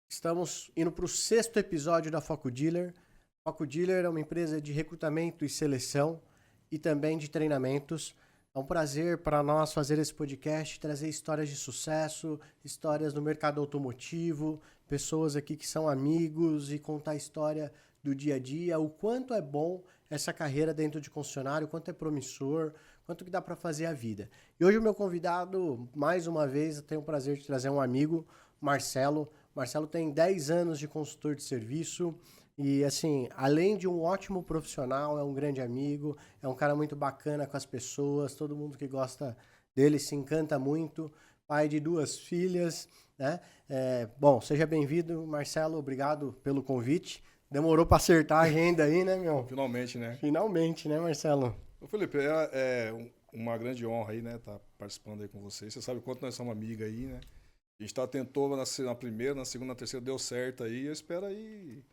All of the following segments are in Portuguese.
Estamos indo para o 6º episódio da Foco Dealer. Foco Dealer é uma empresa de recrutamento e seleção e também de treinamentos. É um prazer para nós fazer esse podcast, trazer histórias de sucesso, histórias no mercado automotivo, pessoas aqui que são amigos e contar a história do dia a dia, o quanto é bom essa carreira dentro de concessionário, o quanto é promissor, quanto que dá para fazer a vida. E hoje o meu convidado, mais uma vez, eu tenho o prazer de trazer um amigo, Marcelo. Marcelo tem 10 anos de consultor de serviço e, assim, além de um ótimo profissional, é um grande amigo, é um cara muito bacana com as pessoas, todo mundo que gosta dele se encanta muito, pai de 2 filhas, né? Bom, seja bem-vindo, Marcelo, obrigado pelo convite. Demorou para acertar a agenda aí, né, meu? Finalmente, né? Finalmente, né, Marcelo? Ô, Felipe, é uma grande honra aí, né? Estar participando aí com vocês. Você sabe o quanto nós somos amigos aí, né? A gente tentou na primeira, na segunda, na terceira, deu certo aí. Eu espero aí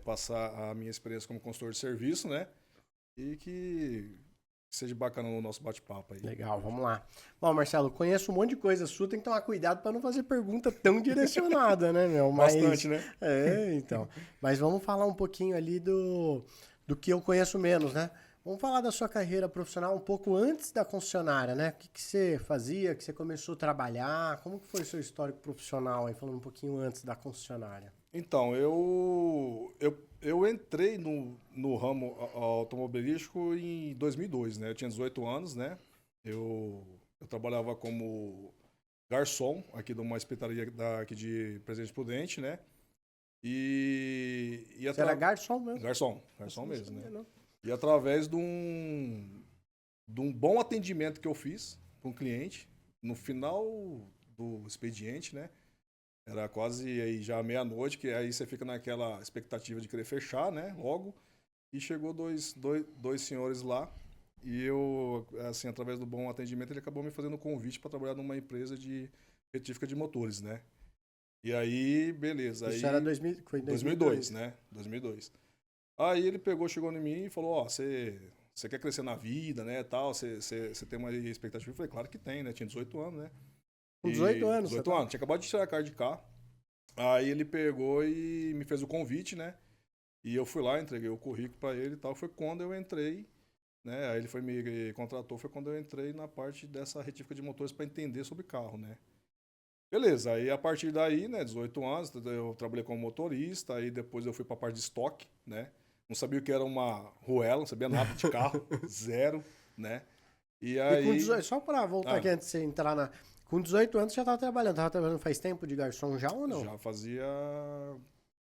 passar a minha experiência como consultor de serviço, né? E que seja bacana no nosso bate-papo aí. Legal, vamos lá. Bom, Marcelo, conheço um monte de coisa sua, tem que tomar cuidado para não fazer pergunta tão direcionada, né, meu? Bastante, né? Então. Mas vamos falar um pouquinho ali do que eu conheço menos, né? Vamos falar da sua carreira profissional um pouco antes da concessionária, né? O que você fazia, que você começou a trabalhar, como que foi o seu histórico profissional aí, falando um pouquinho antes da concessionária? Então, eu entrei no ramo automobilístico em 2002, né? Eu tinha 18 anos, né? Eu trabalhava como garçom aqui de uma espetaria aqui de Presidente Prudente, né? Você era garçom mesmo? Garçom mesmo, né? E através de um bom atendimento que eu fiz para um cliente, no final do expediente, né? Era quase aí já meia-noite, que aí você fica naquela expectativa de querer fechar, né? Logo. E chegou dois senhores lá. E eu, assim, através do bom atendimento, ele acabou me fazendo um convite para trabalhar numa empresa de retífica de motores, né? E aí, beleza. Isso aí, era 2000, foi em 2002, né? 2002. Aí ele chegou em mim e falou, ó, você quer crescer na vida, né, tal, você tem uma expectativa? Eu falei, claro que tem, né? Tinha 18 anos, né? Com 18 anos? 18 anos, tinha acabado de tirar a carta de carro. Aí ele pegou e me fez o convite, né? E eu fui lá, entreguei o currículo para ele e tal. Foi quando eu entrei, né? Aí ele me contratou, foi quando eu entrei na parte dessa retífica de motores para entender sobre carro, né? Beleza, aí a partir daí, né, 18 anos, eu trabalhei como motorista, aí depois eu fui para a parte de estoque, né? Não sabia o que era uma ruela, não sabia nada de carro, zero, né? E E com aí... 18, só para voltar aqui antes de você entrar na. Com 18 anos você já estava trabalhando. Estava trabalhando faz tempo de garçom já ou não? Já fazia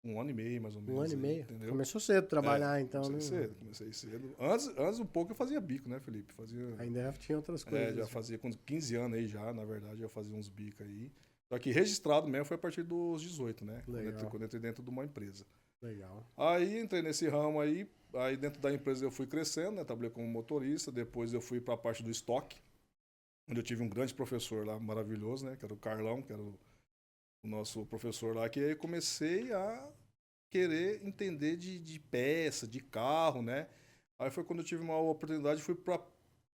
1 ano e meio, mais ou menos. 1 ano e meio. Entendeu? Começou cedo a trabalhar, então, né? Comecei cedo. Antes um pouco eu fazia bico, né, Felipe? Ainda tinha outras coisas. Já fazia com 15 anos aí já, na verdade, eu fazia uns bicos aí. Só que registrado mesmo foi a partir dos 18, né? Quando eu entrei dentro de uma empresa. Legal. Aí entrei nesse ramo aí dentro da empresa eu fui crescendo, né? Trabalhei como motorista, depois eu fui para a parte do estoque, onde eu tive um grande professor lá, maravilhoso, né? Que era o Carlão, que era o nosso professor lá, que aí comecei a querer entender de peça, de carro, né? Aí foi quando eu tive uma oportunidade, fui para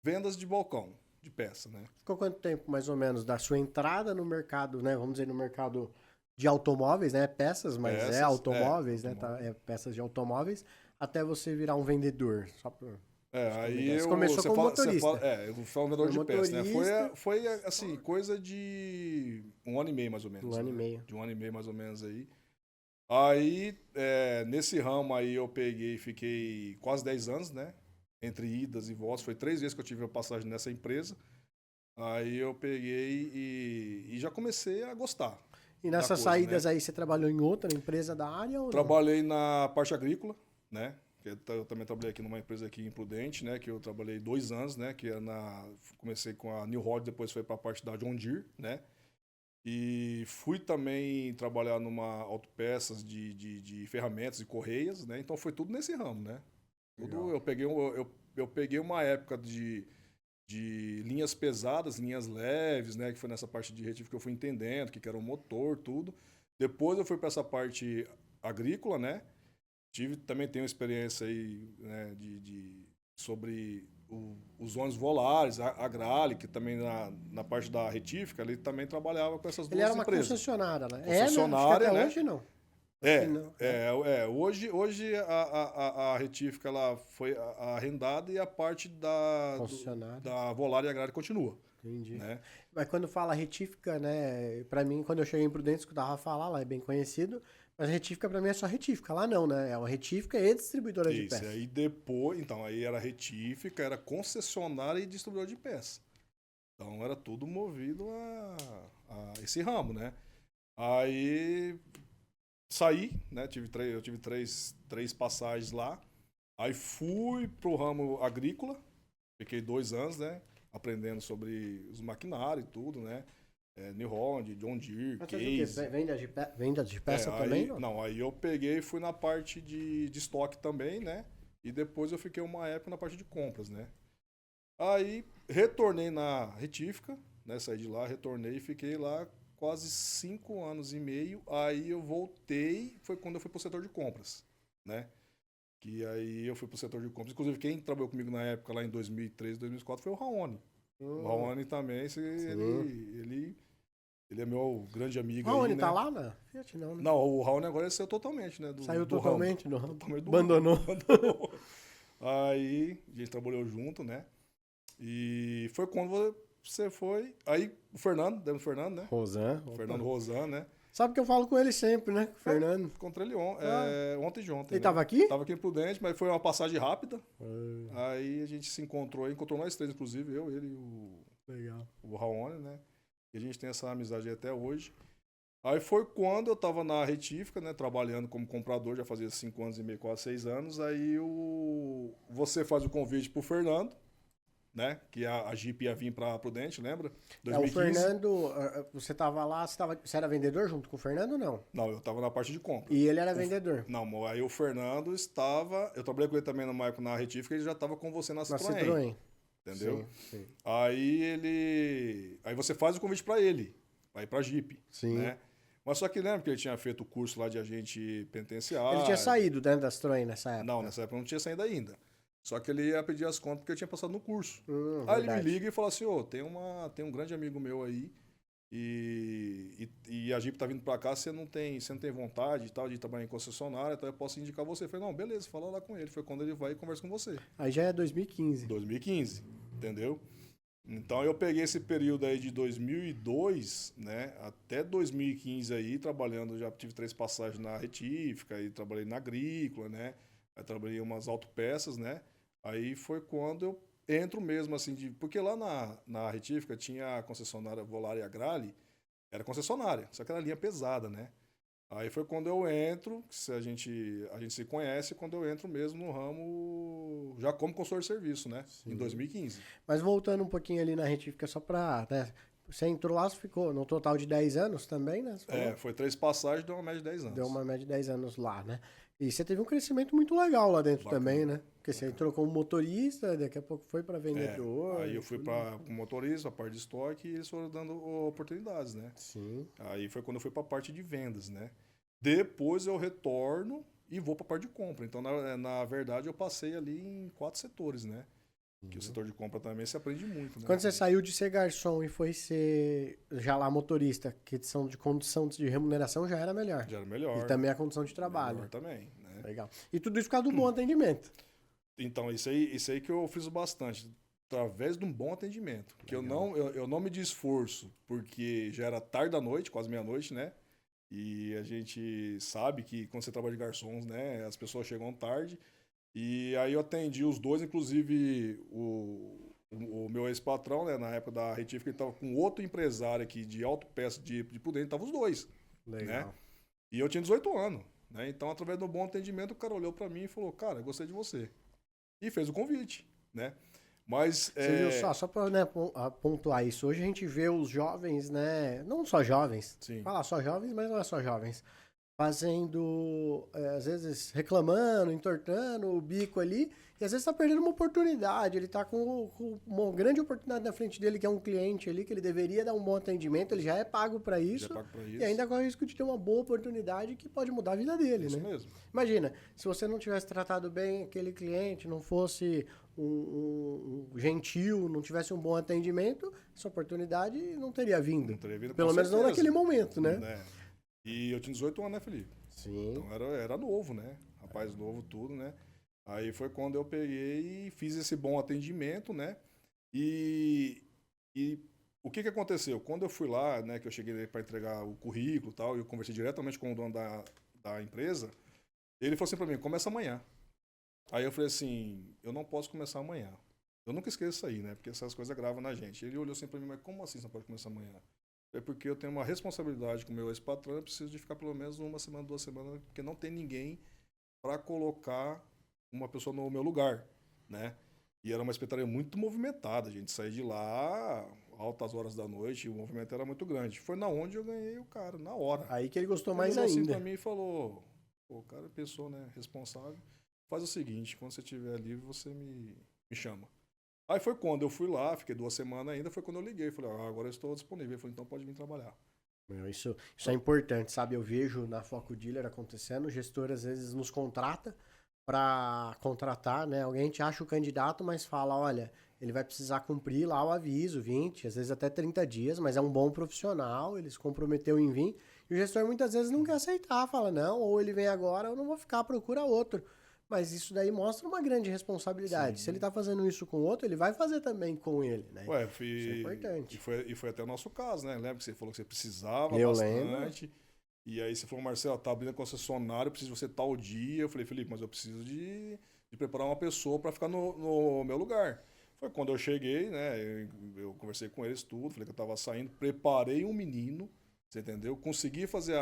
vendas de balcão, de peça, né? Ficou quanto tempo, mais ou menos, da sua entrada no mercado, né? Vamos dizer, no mercado de automóveis, né? Peças, mas automóveis, né? Tá, peças de automóveis, até você virar um vendedor. Só pra... aí você começou como motorista. Eu fui um vendedor de peças, né? Foi assim, coisa de 1 ano e meio, mais ou menos. 1 ano e meio. De 1 ano e meio, mais ou menos, aí. Aí, nesse ramo aí, eu fiquei quase 10 anos, né? Entre idas e voltas. Foi 3 vezes que eu tive a passagem nessa empresa. Aí eu peguei e já comecei a gostar. E nessas saídas aí, você trabalhou em outra empresa da área ou não? Trabalhei na parte agrícola, né? Eu também trabalhei aqui numa empresa aqui em Prudente, né? Que eu trabalhei 2 anos, né? Comecei com a New Holland, depois foi para a parte da John Deere, né? E fui também trabalhar numa autopeças de ferramentas e correias, né? Então foi tudo nesse ramo, né? Eu peguei uma época de linhas pesadas, linhas leves, né? Que foi nessa parte de retífica que eu fui entendendo, que era o motor, tudo. Depois eu fui para essa parte agrícola, né? Também tenho experiência aí, né, sobre os ônibus Volares, a Grale, que também na parte da retífica, ele também trabalhava com essas duas Ele era uma empresas. concessionária, né? Concessionária, até né? hoje não. Hoje a retífica ela foi arrendada e a parte da Volare e Agrária continua. Entendi. Né? Mas quando fala retífica, né? Pra mim, quando eu cheguei em Prudente, escutava falar, lá é bem conhecido, mas retífica pra mim é só retífica. Lá não, né? É uma retífica e distribuidora de peças. Aí depois, então, aí era retífica, era concessionária e distribuidora de peças. Então era tudo movido a esse ramo, né? Aí saí, né? Eu tive três passagens lá. Aí fui pro ramo agrícola, fiquei 2 anos, né? Aprendendo sobre os maquinários e tudo, né? New Holland, John Deere, Case. Venda de peça também? Não, aí eu peguei e fui na parte de estoque também, né? E depois eu fiquei uma época na parte de compras, né? Aí retornei na retífica, né? Saí de lá, retornei e fiquei lá quase 5 anos e meio. Aí eu voltei, foi quando eu fui pro setor de compras, né? Que aí eu fui pro setor de compras. Inclusive, quem trabalhou comigo na época, lá em 2003, 2004, foi o Raoni. O Raoni também, ele é meu grande amigo. O Raoni né? tá lá na Fiat, não, né? Não, o Raoni agora saiu totalmente, né? Saiu totalmente do ramo. Abandonou. Aí, a gente trabalhou junto, né? E foi quando você foi... Aí, o Fernando, lembra do Fernando, né? Rosan. Fernando Rosan, né? Sabe que eu falo com ele sempre, né? Com o Fernando. Encontrei ele ontem de ontem. Ele tava aqui? Tava aqui em Prudente, mas foi uma passagem rápida. Aí a gente se encontrou nós 3, inclusive, eu, ele e o Raoni, né? E a gente tem essa amizade até hoje. Aí foi quando eu tava na retífica, né? Trabalhando como comprador, já fazia 5 anos e meio, quase 6 anos. Aí você faz o convite pro Fernando, né? Que a Jeep ia vir para Prudente, lembra? 2015. O Fernando, você tava lá, você era vendedor junto com o Fernando ou não? Não, eu tava na parte de compra. E ele era vendedor? Não, aí o Fernando estava... Eu trabalhei com ele também na retífica, ele já estava com você na Citroën. Entendeu? Sim. Aí você faz o convite para ele, vai para Jeep, sim. Né? Mas só que lembra que ele tinha feito o curso lá de agente penitenciário. Ele tinha saído dentro da Citroën nessa época? Não, nessa época não tinha saído ainda. Só que ele ia pedir as contas porque eu tinha passado no curso. verdade. Aí ele me liga e fala assim, tem um grande amigo meu aí e a Jeep tá vindo pra cá, você não tem vontade e tal de trabalhar em concessionária, então eu posso indicar você. Eu falei, não, beleza, fala lá com ele. Foi quando ele vai e conversa com você. Aí já é 2015. 2015, entendeu? Então eu peguei esse período aí de 2002, né, até 2015 aí, trabalhando, já tive 3 passagens na retífica, aí trabalhei na agrícola, né, aí trabalhei umas autopeças, né, aí foi quando eu entro mesmo, assim, porque lá na retífica tinha a concessionária Volare e Agrale, era concessionária, só que era linha pesada, né. Aí foi quando eu entro, se a gente se conhece, quando eu entro mesmo no ramo, já como consultor de serviço, né? Sim. Em 2015. Mas voltando um pouquinho ali na retífica, só pra... Né, você entrou lá, ficou no total de 10 anos também, né? Foi 3 passagens, deu uma média de 10 anos. Deu uma média de 10 anos lá, né? E você teve um crescimento muito legal lá dentro também, né? Porque você entrou como motorista, daqui a pouco foi para vendedor. Aí eu fui para motorista, a parte de estoque, e eles foram dando oportunidades, né? Sim. Aí foi quando eu fui para a parte de vendas, né? Depois eu retorno e vou para a parte de compra. Então, na verdade, eu passei ali em 4 setores, né? Que o setor de compra também se aprende muito, né? Quando você saiu de ser garçom e foi ser já lá motorista, que são de condição de remuneração já era melhor. Já era melhor. E também a condição de trabalho. Melhor também, né? Legal. E tudo isso por causa do bom atendimento. Então, isso aí que eu fiz bastante. Através de um bom atendimento. Porque eu não me esforço, porque já era tarde da noite, quase meia-noite, né? E a gente sabe que quando você trabalha de garçons, né? As pessoas chegam tarde. E aí eu atendi os dois, inclusive o meu ex-patrão, né, na época da retífica, ele estava com outro empresário aqui de autopeça de Prudente, estavam os dois. Legal. Né? E eu tinha 18 anos. Né? Então, através do bom atendimento, o cara olhou para mim e falou, cara, eu gostei de você. E fez o convite. Né? Mas, você viu só para, né, pontuar isso, hoje a gente vê os jovens, né, não só jovens, falar só jovens, mas não é só jovens, fazendo, às vezes, reclamando, entortando o bico ali, e às vezes está perdendo uma oportunidade, ele está com uma grande oportunidade na frente dele, que é um cliente ali, que ele deveria dar um bom atendimento, ele já é pago para isso, e ainda corre o risco de ter uma boa oportunidade que pode mudar a vida dele, isso né? Mesmo. Imagina, se você não tivesse tratado bem aquele cliente, não fosse gentil, não tivesse um bom atendimento, essa oportunidade não teria vindo. Não teria vindo, Pelo menos não naquele momento, né? E eu tinha 18 anos, né, Felipe? Sim. Então era novo, né? Rapaz novo, tudo, né? Aí foi quando eu peguei e fiz esse bom atendimento, né? E o que aconteceu? Quando eu fui lá, né, que eu cheguei para entregar o currículo e tal, e eu conversei diretamente com o dono da empresa, ele falou assim para mim, começa amanhã. Aí eu falei assim, eu não posso começar amanhã. Eu nunca esqueço isso aí, né? Porque essas coisas gravam na gente. Ele olhou assim para mim, mas como assim você não pode começar amanhã? É porque eu tenho uma responsabilidade com o meu ex-patrão, eu preciso de ficar pelo menos 1 semana, 2 semanas, porque não tem ninguém para colocar uma pessoa no meu lugar, né? E era uma espetaria muito movimentada, a gente saía de lá altas horas da noite, e o movimento era muito grande. Foi na onde eu ganhei o cara, na hora. Aí que ele gostou Ele mais olhou assim ainda. pra mim e falou, pô, o cara pensou, né, responsável, faz o seguinte, quando você estiver livre, você me chama. Aí foi quando eu fui lá, fiquei 2 semanas ainda, foi quando eu liguei, falei, agora eu estou disponível. Ele falou, então pode vir trabalhar. Isso é importante, sabe? Eu vejo na Foco Dealer acontecendo, o gestor às vezes nos contrata para contratar, né? Alguém te acha o candidato, mas fala, olha, ele vai precisar cumprir lá o aviso, 20, às vezes até 30 dias, mas é um bom profissional, ele se comprometeu em vir, e o gestor muitas vezes não quer aceitar, fala, não, ou ele vem agora, eu não vou ficar, procura outro. Mas isso daí mostra uma grande responsabilidade. Sim. Se ele está fazendo isso com outro, ele vai fazer também com ele, né? Ué, Isso é importante. E foi até o nosso caso, né? Lembra que você falou que você precisava Eu bastante. lembro. E aí você falou, Marcelo, tá abrindo a concessionária, eu preciso de você tal dia. Eu falei, Felipe, mas eu preciso de preparar uma pessoa para ficar no meu lugar. Foi quando eu cheguei, né? Eu conversei com eles tudo, falei que eu tava saindo, preparei um menino, você entendeu? Consegui fazer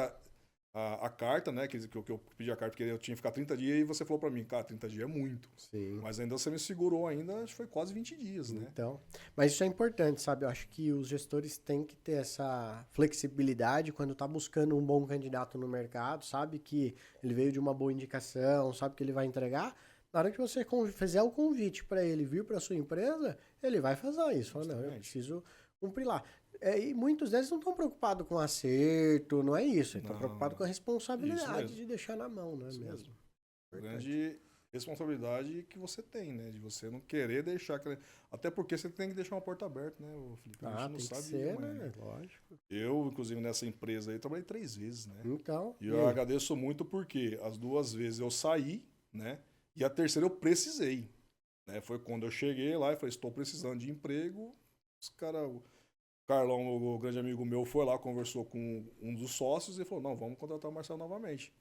a carta, né? Que eu pedi a carta porque eu tinha que ficar 30 dias e você falou para mim, cara, 30 dias é muito. Sim. Mas ainda você me segurou ainda, acho que foi quase 20 dias, né? Então, mas isso é importante, sabe? Eu acho que os gestores têm que ter essa flexibilidade quando tá buscando um bom candidato no mercado, sabe que ele veio de uma boa indicação, sabe que ele vai entregar. Na hora que você fizer o convite para ele vir para sua empresa, ele vai fazer isso. Fala, não, eu preciso cumprir lá. E muitos deles não estão preocupados com acerto, não é isso. Eles estão preocupados com a responsabilidade de deixar na mão, não é mesmo? Grande responsabilidade que você tem, né? De você não querer deixar... Até porque você tem que deixar uma porta aberta, né, Felipe? A gente não sabe, ser, né? Lógico. Eu, inclusive, nessa empresa aí, trabalhei 3 vezes, né? Então... E eu agradeço muito porque as 2 vezes eu saí, né? E a terceira eu precisei. Né? Foi quando eu cheguei lá e falei, estou precisando de emprego. Os caras... O Carlão, o grande amigo meu, foi lá, conversou com um dos sócios e falou, não, vamos contratar o Marcelo novamente.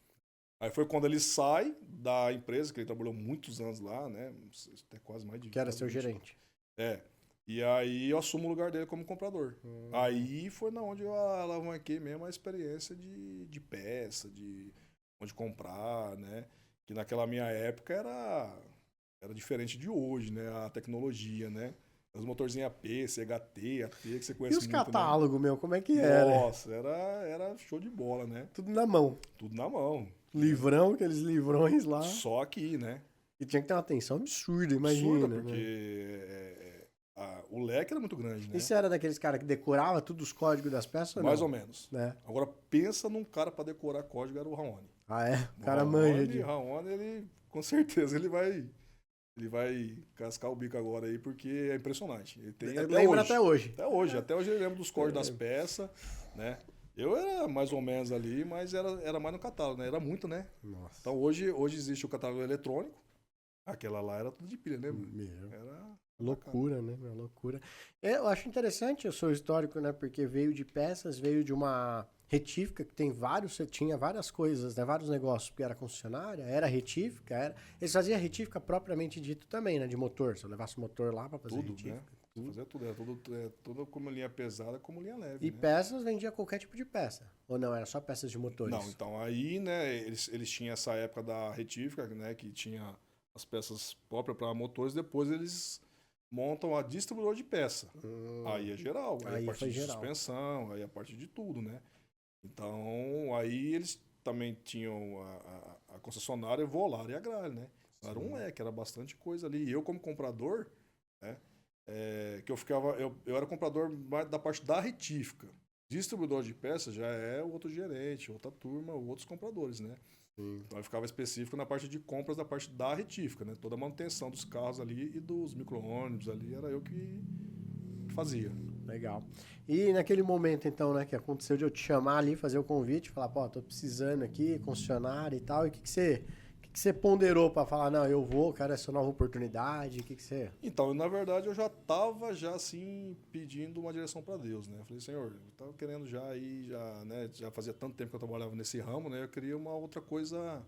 Aí foi quando ele sai da empresa, que ele trabalhou muitos anos lá, né? Até quase mais de... Que era seu gerente. E aí eu assumo o lugar dele como comprador. Aí foi na onde eu alavanquei mesmo a experiência de peça, de onde comprar, né? Que naquela minha época era diferente de hoje, né? A tecnologia, né? Os motorzinhos AP, CHT, AT, que você conhece muito, E os catálogos, né? meu, como é que era? Nossa, era show de bola, né? Tudo na mão. Tudo na mão. Livrão, aqueles livrões lá. Só aqui, né? E tinha que ter uma atenção absurda, imagina. Absurda, porque o leque era muito grande, né? E você era daqueles caras que decorava tudo os códigos das peças ou não? Mais ou menos. Né? Agora, pensa num cara para decorar código, era o Raoni. Ah, é? O cara manja de... Raoni, ele, com certeza, ele vai cascar o bico agora aí, porque é impressionante. Ele tem até hoje. Até hoje ele lembra dos códigos das peças, né? Eu era mais ou menos ali, mas era mais no catálogo, né? Era muito, né? Nossa. Então hoje existe o catálogo eletrônico. Aquela lá era tudo de pilha, né? Era loucura, né? Loucura. Eu acho interessante o seu histórico, né? Porque veio de peças, veio de uma retífica que tinha várias coisas, né? Vários negócios, porque era concessionária, era retífica, eles faziam retífica propriamente dito também, né? De motor. Se eu levasse o motor lá para fazer tudo, retífica. Né? Fazia tudo, era tudo como linha pesada, como linha leve. E né? peças vendia qualquer tipo de peça? Ou não, era só peças de motores? Não, então aí, né, eles tinham essa época da retífica, né, que tinha as peças próprias para motores, depois eles montam a distribuidora de peça. Aí é geral, aí a parte de suspensão, aí a parte de tudo, né? Então, aí eles também tinham a concessionária Volar e a Gralha, né? Era um leque, era bastante coisa ali. E eu, como comprador, né, que eu era comprador da parte da retífica. Distribuidor de peças já é outro gerente, outra turma, outros compradores, né? Sim. Então eu ficava específico na parte de compras da parte da retífica, né? Toda a manutenção dos carros ali e dos micro-ônibus ali era eu que fazia. Legal. E naquele momento, então, né, que aconteceu de eu te chamar ali, fazer o convite, falar, pô, tô precisando aqui, concessionário e tal, e o que você ponderou para falar, não, eu vou, quero essa nova oportunidade, o que você... Então, na verdade, eu já estava já assim pedindo uma direção para Deus, né? Eu falei, Senhor, eu estava querendo já ir, já, né? Já fazia tanto tempo que eu trabalhava nesse ramo, né? Eu queria uma outra coisa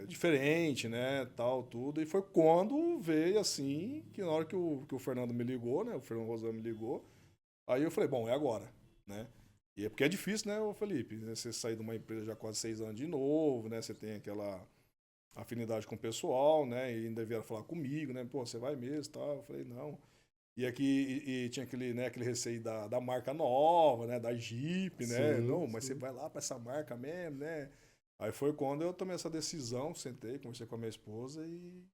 diferente, né? Tal, tudo. E foi quando veio assim, que na hora que o Fernando me ligou, né? O Fernando Rosão me ligou, aí eu falei, bom, é agora, né? E é porque é difícil, né, ô Felipe? Né, você sair de uma empresa já há quase 6 anos de novo, né? Você tem aquela afinidade com o pessoal, né? E ainda vieram falar comigo, né? Pô, você vai mesmo, tal. Eu falei, não. E aqui e tinha aquele, né, aquele receio da marca nova, né? Da Jeep, né? Sim, Não, mas você sim. vai lá para essa marca mesmo, né? Aí foi quando eu tomei essa decisão, sentei, conversei com a minha esposa e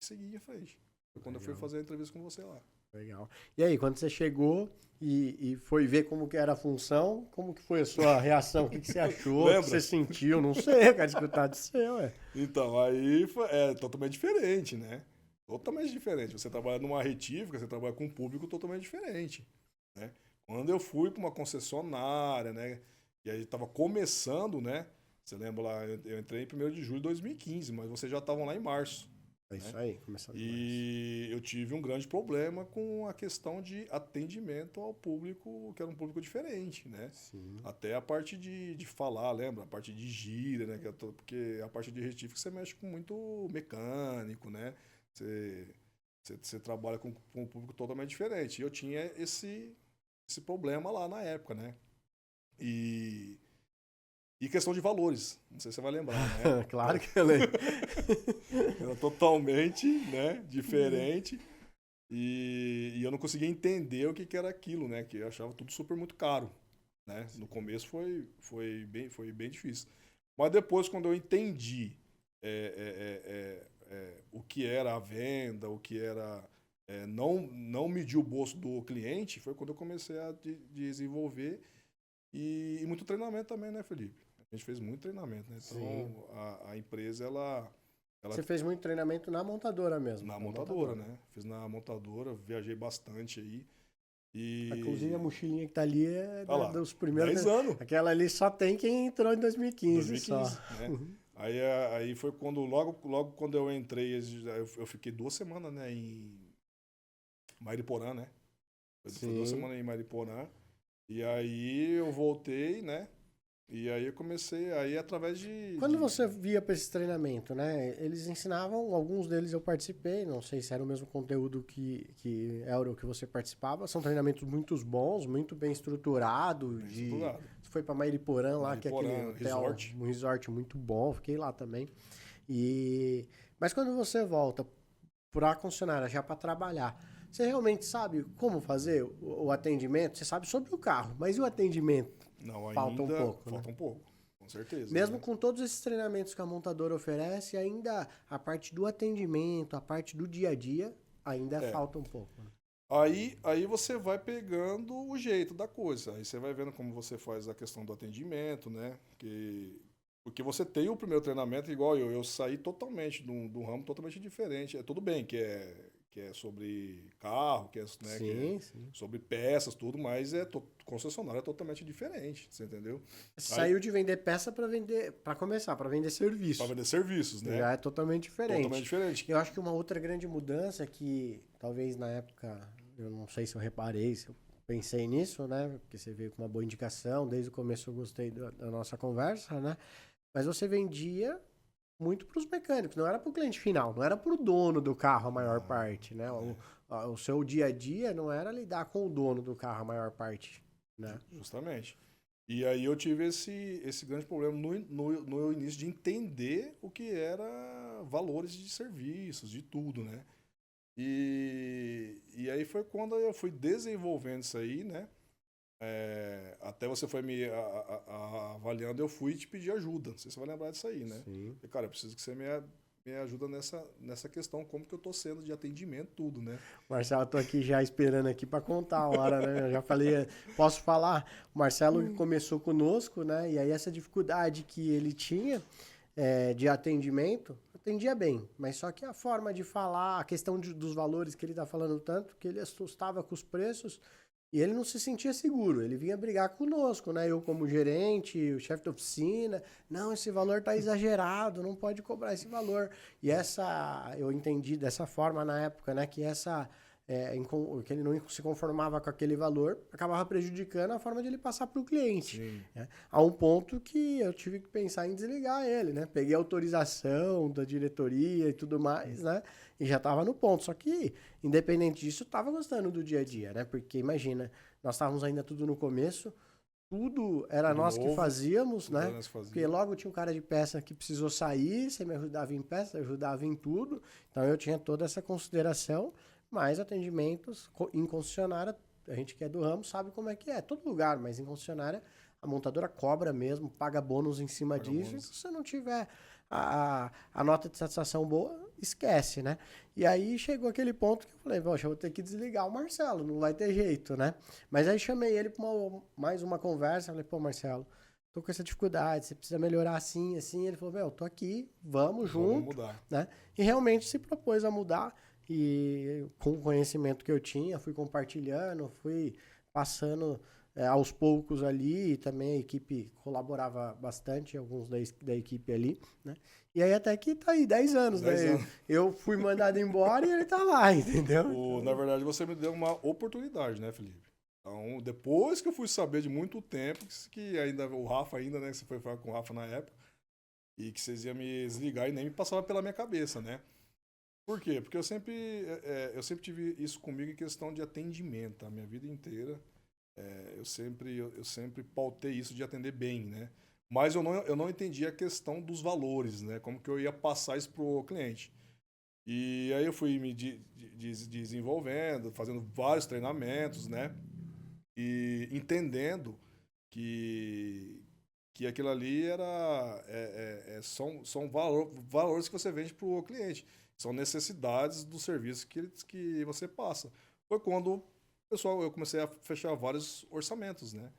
segui em frente. Foi quando eu fui Legal. fazer a entrevista com você lá. Legal. E aí, quando você chegou e foi ver como que era a função, como que foi a sua reação? O que você achou? O que você Lembra? sentiu? Não sei, eu quero escutar de você, ué. Então, aí é totalmente diferente, né? Totalmente diferente. Você trabalha numa retífica, você trabalha com um público totalmente diferente, né? Quando eu fui para uma concessionária, né? E aí estava começando, né? Você lembra lá, eu entrei em 1º de julho de 2015, mas vocês já estavam lá em março, É né? isso aí, começando mais. E eu tive um grande problema com a questão de atendimento ao público, que era um público diferente, né? Sim. Até a parte de falar, lembra? A parte de gíria, né? Porque a parte de retífica você mexe com muito mecânico, né? Você, você trabalha com um público totalmente diferente. E eu tinha esse problema lá na época, né? E, e questão de valores, não sei se você vai lembrar, né? Claro que eu lembro. Era totalmente, né, diferente. E eu não conseguia entender o que era aquilo, né? Que eu achava tudo super muito caro, né? No começo foi bem difícil. Mas depois, quando eu entendi o que era a venda, o que era não medir o bolso do cliente, foi quando eu comecei a desenvolver e muito treinamento também, né, Felipe? A gente fez muito treinamento, né? Sim. Então, a empresa, ela Você fez muito treinamento na montadora mesmo. na montadora, né? Fiz na montadora, viajei bastante aí. Inclusive a E. mochilinha que tá ali é Olha lá, dos primeiros. 10 anos, Aquela ali só tem quem entrou em 2015 só. 2015, né? Aí foi quando, logo quando eu entrei, eu fiquei 2 semanas, né, em Mariporã, né? Foi 2 semanas em Mariporã. E aí eu voltei, né? E aí eu comecei, aí através Quando você via para esse treinamento, né? Eles ensinavam, alguns deles eu participei, não sei se era o mesmo conteúdo que era o que você participava. São treinamentos muito bons, muito bem estruturados. estruturado. Você foi para Mairiporã lá, que é aquele Mairiporã, hotel, resort. um resort muito bom, fiquei lá também. Mas quando você volta para a concessionária já para trabalhar, você realmente sabe como fazer o atendimento? Você sabe sobre o carro, mas e o atendimento? Não, Falta um ainda pouco, falta né? um pouco, com certeza. Mesmo Né? com todos esses treinamentos que a montadora oferece, ainda a parte do atendimento, a parte do dia a dia, ainda falta um pouco. Né? Aí você vai pegando o jeito da coisa. Aí você vai vendo como você faz a questão do atendimento, né? Porque você tem o primeiro treinamento, igual eu saí totalmente de um ramo totalmente diferente. É tudo bem que é sobre carro, né, que é Sim. sobre peças, tudo, mas concessionário é totalmente diferente, você entendeu? Saiu de vender peça para começar, para vender serviço. Para vender serviços, né? Já é totalmente diferente. Totalmente diferente. Eu acho que uma outra grande mudança que talvez na época, eu não sei se eu reparei, se eu pensei nisso, né? Porque você veio com uma boa indicação, desde o começo eu gostei da nossa conversa, né? Mas você vendia muito para os mecânicos, não era para o cliente final, não era para o dono do carro a maior parte, né? O seu dia a dia não era lidar com o dono do carro a maior parte, né? Justamente. E aí eu tive esse grande problema no início de entender o que era valores de serviços, de tudo, né? E aí foi quando eu fui desenvolvendo isso aí, né? Até você foi me avaliando, eu fui te pedir ajuda. Não sei se você vai lembrar disso aí, né? Sim. Falei, cara, eu preciso que você me ajuda nessa questão, como que eu tô sendo de atendimento, tudo, né? Marcelo, tô aqui já esperando aqui para contar a hora, né? Eu já falei, posso falar? O Marcelo começou conosco, né? E aí essa dificuldade que ele tinha de atendimento, atendia bem, mas só que a forma de falar, a questão dos valores que ele tá falando tanto, que ele assustava com os preços, e ele não se sentia seguro, ele vinha brigar conosco, né? Eu como gerente, o chefe da oficina, não, esse valor tá exagerado, não pode cobrar esse valor. E eu entendi dessa forma na época, né? Que que ele não se conformava com aquele valor, acabava prejudicando a forma de ele passar para o cliente. Né? A um ponto que eu tive que pensar em desligar ele, né? Peguei autorização da diretoria e tudo mais, né? E já estava no ponto. Só que, independente disso, eu estava gostando do dia a dia, né? Porque imagina, nós estávamos ainda tudo no começo, tudo era Tudo nós novo, que fazíamos, tudo né? nós fazíamos. Porque logo tinha um cara de peça que precisou sair, você me ajudava em peça, eu ajudava em tudo. Então eu tinha toda essa consideração, mas atendimentos em concessionária, a gente que é do ramo sabe como é que é. Todo lugar, mas em concessionária a montadora cobra mesmo, paga bônus em cima disso. Bônus. E se você não tiver a nota de satisfação boa, esquece, né? E aí chegou aquele ponto que eu falei, poxa, eu vou ter que desligar o Marcelo, não vai ter jeito, né? Mas aí chamei ele para mais uma conversa, falei, pô, Marcelo, tô com essa dificuldade, você precisa melhorar assim, assim. Ele falou, tô aqui, vamos junto, mudar. Né? E realmente se propôs a mudar. E com o conhecimento que eu tinha, fui compartilhando, fui passando aos poucos ali, e também a equipe colaborava bastante, alguns da equipe ali, né? E aí até que tá aí, 10 anos, 10 né? anos. Eu fui mandado embora e ele tá lá, entendeu? Na verdade, você me deu uma oportunidade, né, Felipe? Então, depois que eu fui saber de muito tempo, que ainda o Rafa ainda, né, você foi falar com o Rafa na época, e que vocês iam me desligar e nem me passava pela minha cabeça, né? Por quê? Porque eu sempre tive isso comigo em questão de atendimento, a minha vida inteira. Eu sempre pautei isso de atender bem, né? Mas eu não entendia a questão dos valores, né? Como que eu ia passar isso pro cliente. E aí eu fui me desenvolvendo, fazendo vários treinamentos, né? E entendendo que aquilo ali são valores que você vende para o cliente. São necessidades do serviço que você passa. Foi quando eu comecei a fechar vários orçamentos, né?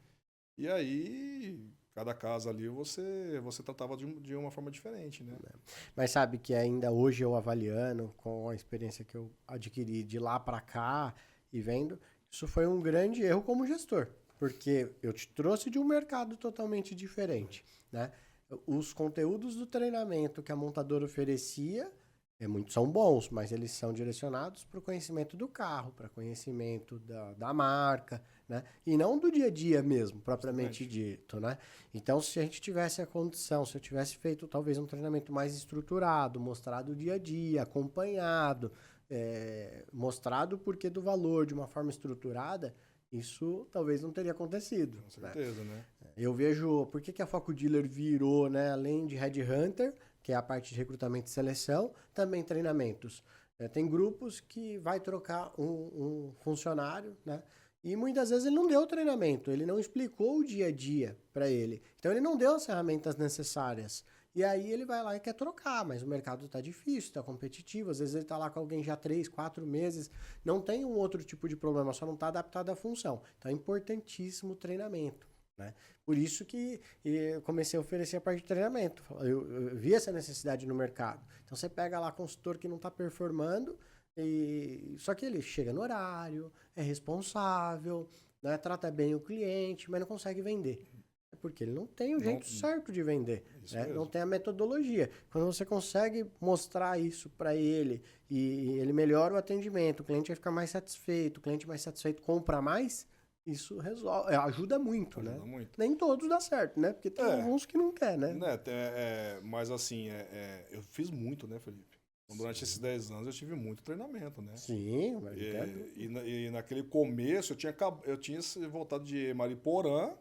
E aí, cada caso ali você tratava de uma forma diferente, né? Mas sabe que ainda hoje eu avaliando, com a experiência que eu adquiri de lá para cá e vendo, isso foi um grande erro como gestor. Porque eu te trouxe de um mercado totalmente diferente, né? Os conteúdos do treinamento que a montadora oferecia são bons, mas eles são direcionados para o conhecimento do carro, para conhecimento da marca, né? E não do dia a dia mesmo, propriamente dito, né? Então, se a gente tivesse a condição, se eu tivesse feito talvez um treinamento mais estruturado, mostrado o dia a dia, acompanhado, mostrado o porquê do valor de uma forma estruturada, isso talvez não teria acontecido. Com certeza, né? Eu vejo por que a Foco Dealer virou, né, além de Headhunter, que é a parte de recrutamento e seleção, também treinamentos. Tem grupos que vai trocar um funcionário, né? E muitas vezes ele não deu treinamento, ele não explicou o dia a dia para ele. Então ele não deu as ferramentas necessárias. E aí ele vai lá e quer trocar, mas o mercado está difícil, está competitivo. Às vezes ele está lá com alguém já 3, 4 meses, não tem um outro tipo de problema, só não está adaptado à função. Então é importantíssimo o treinamento. Né? Por isso que eu comecei a oferecer a parte de treinamento. Eu vi essa necessidade no mercado. Então você pega lá consultor que não está performando, só que ele chega no horário, é responsável, né? Trata bem o cliente, mas não consegue vender. É porque ele não tem o jeito certo de vender, né? Não tem a metodologia. Quando você consegue mostrar isso para ele e ele melhora o atendimento, o cliente vai ficar mais satisfeito, o cliente mais satisfeito compra mais, isso resolve, ajuda muito, né? Muito. Nem todos dá certo, né? Porque tem alguns que não quer, né? Mas assim, eu fiz muito, né, Felipe? Então, durante esses 10 anos eu tive muito treinamento, né? Sim, mas e naquele começo eu tinha voltado de Mariporã,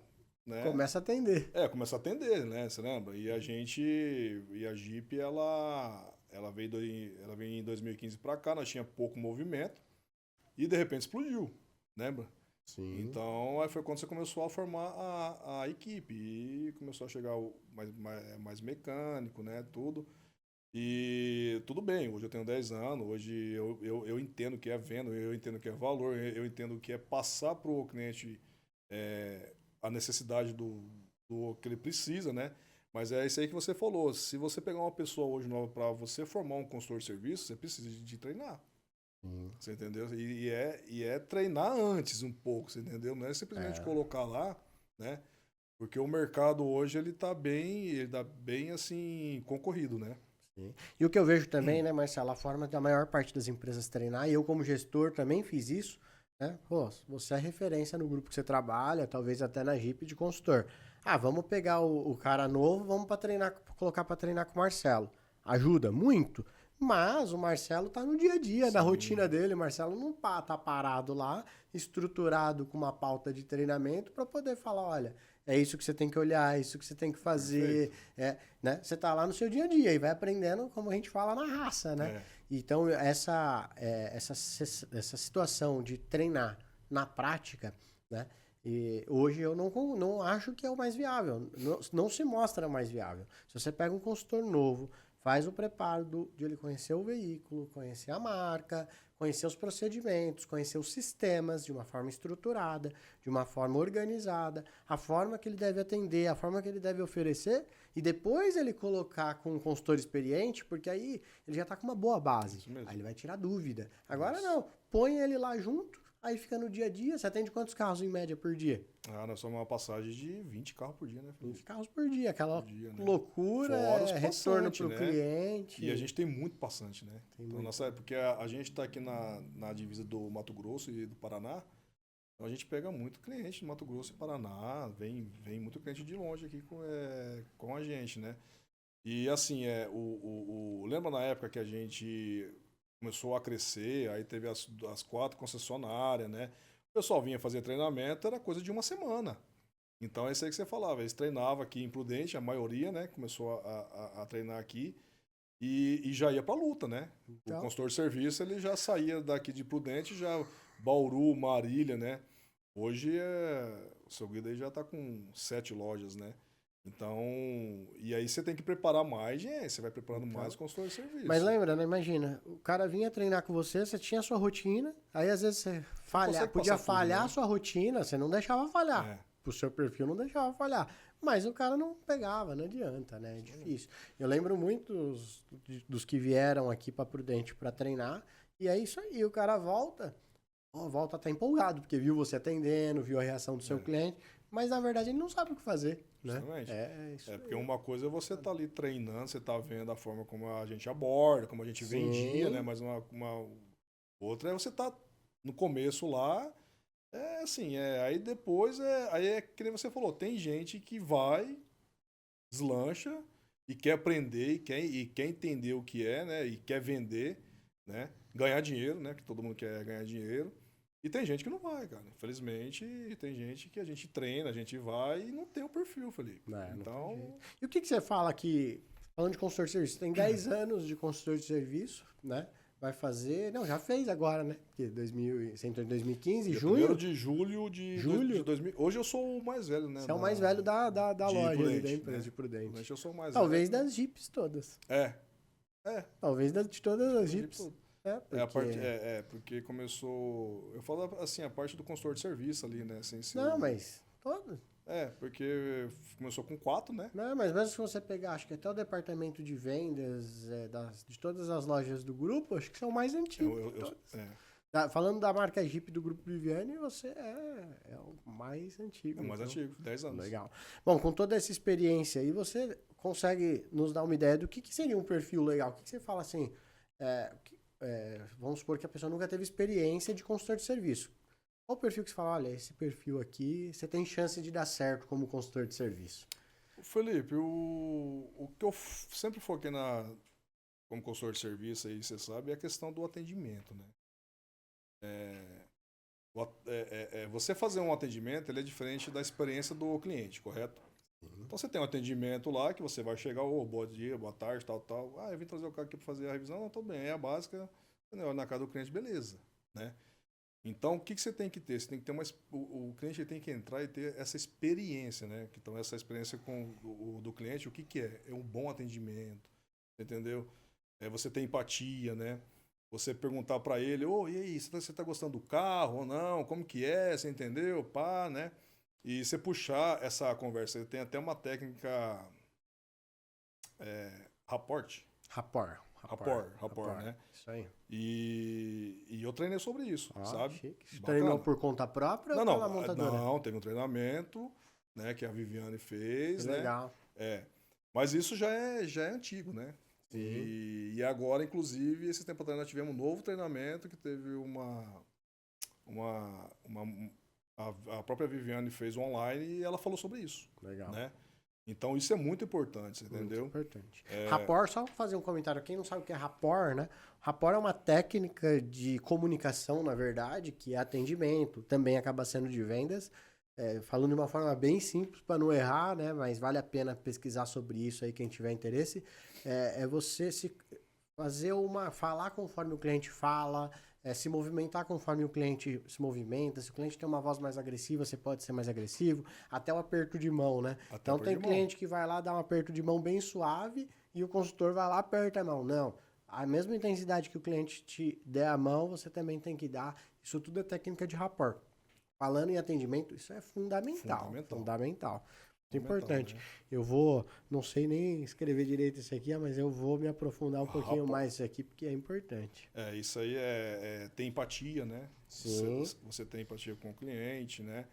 né? Começa a atender. Começa a atender, né? Você lembra? E a Jeep, ela veio em 2015 para cá, nós tinha pouco movimento e de repente explodiu, lembra? Sim. Então, aí foi quando você começou a formar a equipe e começou a chegar mais mecânico, né, tudo. E tudo bem, hoje eu tenho 10 anos, hoje eu entendo o que é venda, eu entendo o que é valor, eu entendo o que é passar para o cliente a necessidade do que ele precisa, né? Mas é isso aí que você falou. Se você pegar uma pessoa hoje nova para você formar um consultor de serviço, você precisa de treinar. Você entendeu? E é treinar antes um pouco, você entendeu? Não é simplesmente colocar lá, né? Porque o mercado hoje ele tá bem assim concorrido, né? Sim. E o que eu vejo também, né, Marcelo, a forma da maior parte das empresas treinar, e eu como gestor também fiz isso, né? Pô, você é referência no grupo que você trabalha, talvez até na Jeep de consultor. Ah, vamos pegar o cara novo, vamos para treinar, colocar para treinar com o Marcelo. Ajuda muito, mas o Marcelo tá no dia a dia, na rotina dele. O Marcelo não tá parado lá, estruturado com uma pauta de treinamento para poder falar, olha, é isso que você tem que olhar, é isso que você tem que fazer, né? Você tá lá no seu dia a dia e vai aprendendo, como a gente fala, na raça, né? Então, essa situação de treinar na prática, né? E hoje eu não acho que é o mais viável. Não se mostra mais viável. Se você pega um consultor novo, faz o preparo de ele conhecer o veículo, conhecer a marca, conhecer os procedimentos, conhecer os sistemas de uma forma estruturada, de uma forma organizada, a forma que ele deve atender, a forma que ele deve oferecer, e depois ele colocar com um consultor experiente, porque aí ele já está com uma boa base. Aí ele vai tirar dúvida. Agora não, põe ele lá junto, aí fica no dia a dia. Você atende quantos carros em média por dia? Nós somos uma passagem de 20 carros por dia, né, Felipe? 20 carros por dia, aquela né? loucura, Fora os retorno passantes, para o né? cliente. E a gente tem muito passante, né? Então, porque a gente está aqui na divisa do Mato Grosso e do Paraná, então a gente pega muito cliente do Mato Grosso e Paraná, vem muito cliente de longe aqui com a gente, né? E assim, lembra na época que a gente começou a crescer, aí teve as 4 concessionárias, né? O pessoal vinha fazer treinamento, era coisa de uma semana. Então é isso aí que você falava, eles treinavam aqui em Prudente, a maioria, né? Começou a treinar aqui e já ia pra luta, né? Então, o consultor de serviço, ele já saía daqui de Prudente, já Bauru, Marília, né? Hoje o seu Guido aí já tá com 7 lojas, né? Então, e aí você tem que preparar mais, gente, você vai preparando mais o consultor de serviço. Mas lembra, né? Imagina, o cara vinha treinar com você, você tinha a sua rotina, aí às vezes você podia falhar a sua rotina, você não deixava falhar. Pro seu perfil não deixava falhar. Mas o cara não pegava, não adianta, né? É difícil. Eu lembro muito dos que vieram aqui para Prudente para treinar, e é isso aí, o cara volta até empolgado, porque viu você atendendo, viu a reação do seu cliente, mas na verdade ele não sabe o que fazer, né? Justamente. Porque uma coisa é você tá ali treinando, você tá vendo a forma como a gente aborda, como a gente vendia, né? Mas uma outra é você tá no começo lá, aí depois aí é que nem você falou, tem gente que vai, deslancha e quer aprender e quer entender o que é, né? E quer vender, né? Ganhar dinheiro, né? Que todo mundo quer ganhar dinheiro. E tem gente que não vai, cara. Infelizmente, tem gente que a gente treina, a gente vai e não tem o perfil, Felipe. Então. E o que você fala aqui, falando de consultor de serviço? Tem 10 anos de consultor de serviço, né? Vai fazer. Não, já fez agora, né? Porque você entrou em 2015, junho. 1º de julho de 2000. Hoje eu sou o mais velho, né? Você é o mais velho da loja ali, da empresa, né? de Prudente. Eu sou o mais Talvez velho. das Jeeps todas. Talvez de todas as Jeeps. Porque começou. Eu falo assim, a parte do consultor de serviço ali, né? Sem ser não, mas todas. Porque começou com 4, né? Não, mas mesmo se você pegar, acho que até o departamento de vendas de todas as lojas do grupo, acho que são mais antigos. Falando da marca Jeep do Grupo Viviane, você é o mais antigo. É o mais antigo, 10 anos. Legal. Bom, com toda essa experiência aí, você consegue nos dar uma ideia do que seria um perfil legal? O que você fala assim? Vamos supor que a pessoa nunca teve experiência de consultor de serviço. Qual o perfil que você fala, olha, esse perfil aqui, você tem chance de dar certo como consultor de serviço? Felipe, o que eu sempre foquei como consultor de serviço, aí você sabe, é a questão do atendimento, né? Você fazer um atendimento, ele é diferente da experiência do cliente, correto? Então você tem um atendimento lá que você vai chegar, bom dia, boa tarde, tal. Eu vim trazer o carro aqui para fazer a revisão, não, tô bem, é a básica, na casa do cliente, beleza, né? Então, o que você tem que ter? Você tem que ter o cliente tem que entrar e ter essa experiência, né? Então, essa experiência com do cliente, o que é? É um bom atendimento, entendeu? você ter empatia, né? Você perguntar para ele, e aí, você tá gostando do carro ou não? Como que é? Você entendeu? Pá, né? E você puxar essa conversa. Tem até uma técnica rapport. Rapport, né? Isso aí. E eu treinei sobre isso, sabe? Chique. Você Bacana. treinou por conta própria ou pela montadora? Não, teve um treinamento, né, que a Viviane fez, que né? Legal. Mas isso já é antigo, né? E agora, inclusive, esse tempo atrás nós tivemos um novo treinamento que teve a própria Viviane fez online e ela falou sobre isso. Legal. Né? Então isso é muito importante, você entendeu? Muito importante. Rapport, só fazer um comentário. Quem não sabe o que é rapport, né? Rapport é uma técnica de comunicação, na verdade, que é atendimento, também acaba sendo de vendas. Falando de uma forma bem simples para não errar, né? Mas vale a pena pesquisar sobre isso aí, quem tiver interesse. Você falar conforme o cliente fala, se movimentar conforme o cliente se movimenta. Se o cliente tem uma voz mais agressiva, você pode ser mais agressivo. Até o aperto de mão, né? Então tem cliente que vai lá dar um aperto de mão bem suave e o consultor vai lá e aperta a mão. Não. A mesma intensidade que o cliente te der a mão, você também tem que dar. Isso tudo é técnica de rapport. Falando em atendimento, isso é fundamental. Muito importante. Né? Eu não sei nem escrever direito isso aqui, mas eu vou me aprofundar um pouquinho mais isso aqui, porque é importante. Isso aí tem empatia, né? Sim. Você tem empatia com o cliente, né?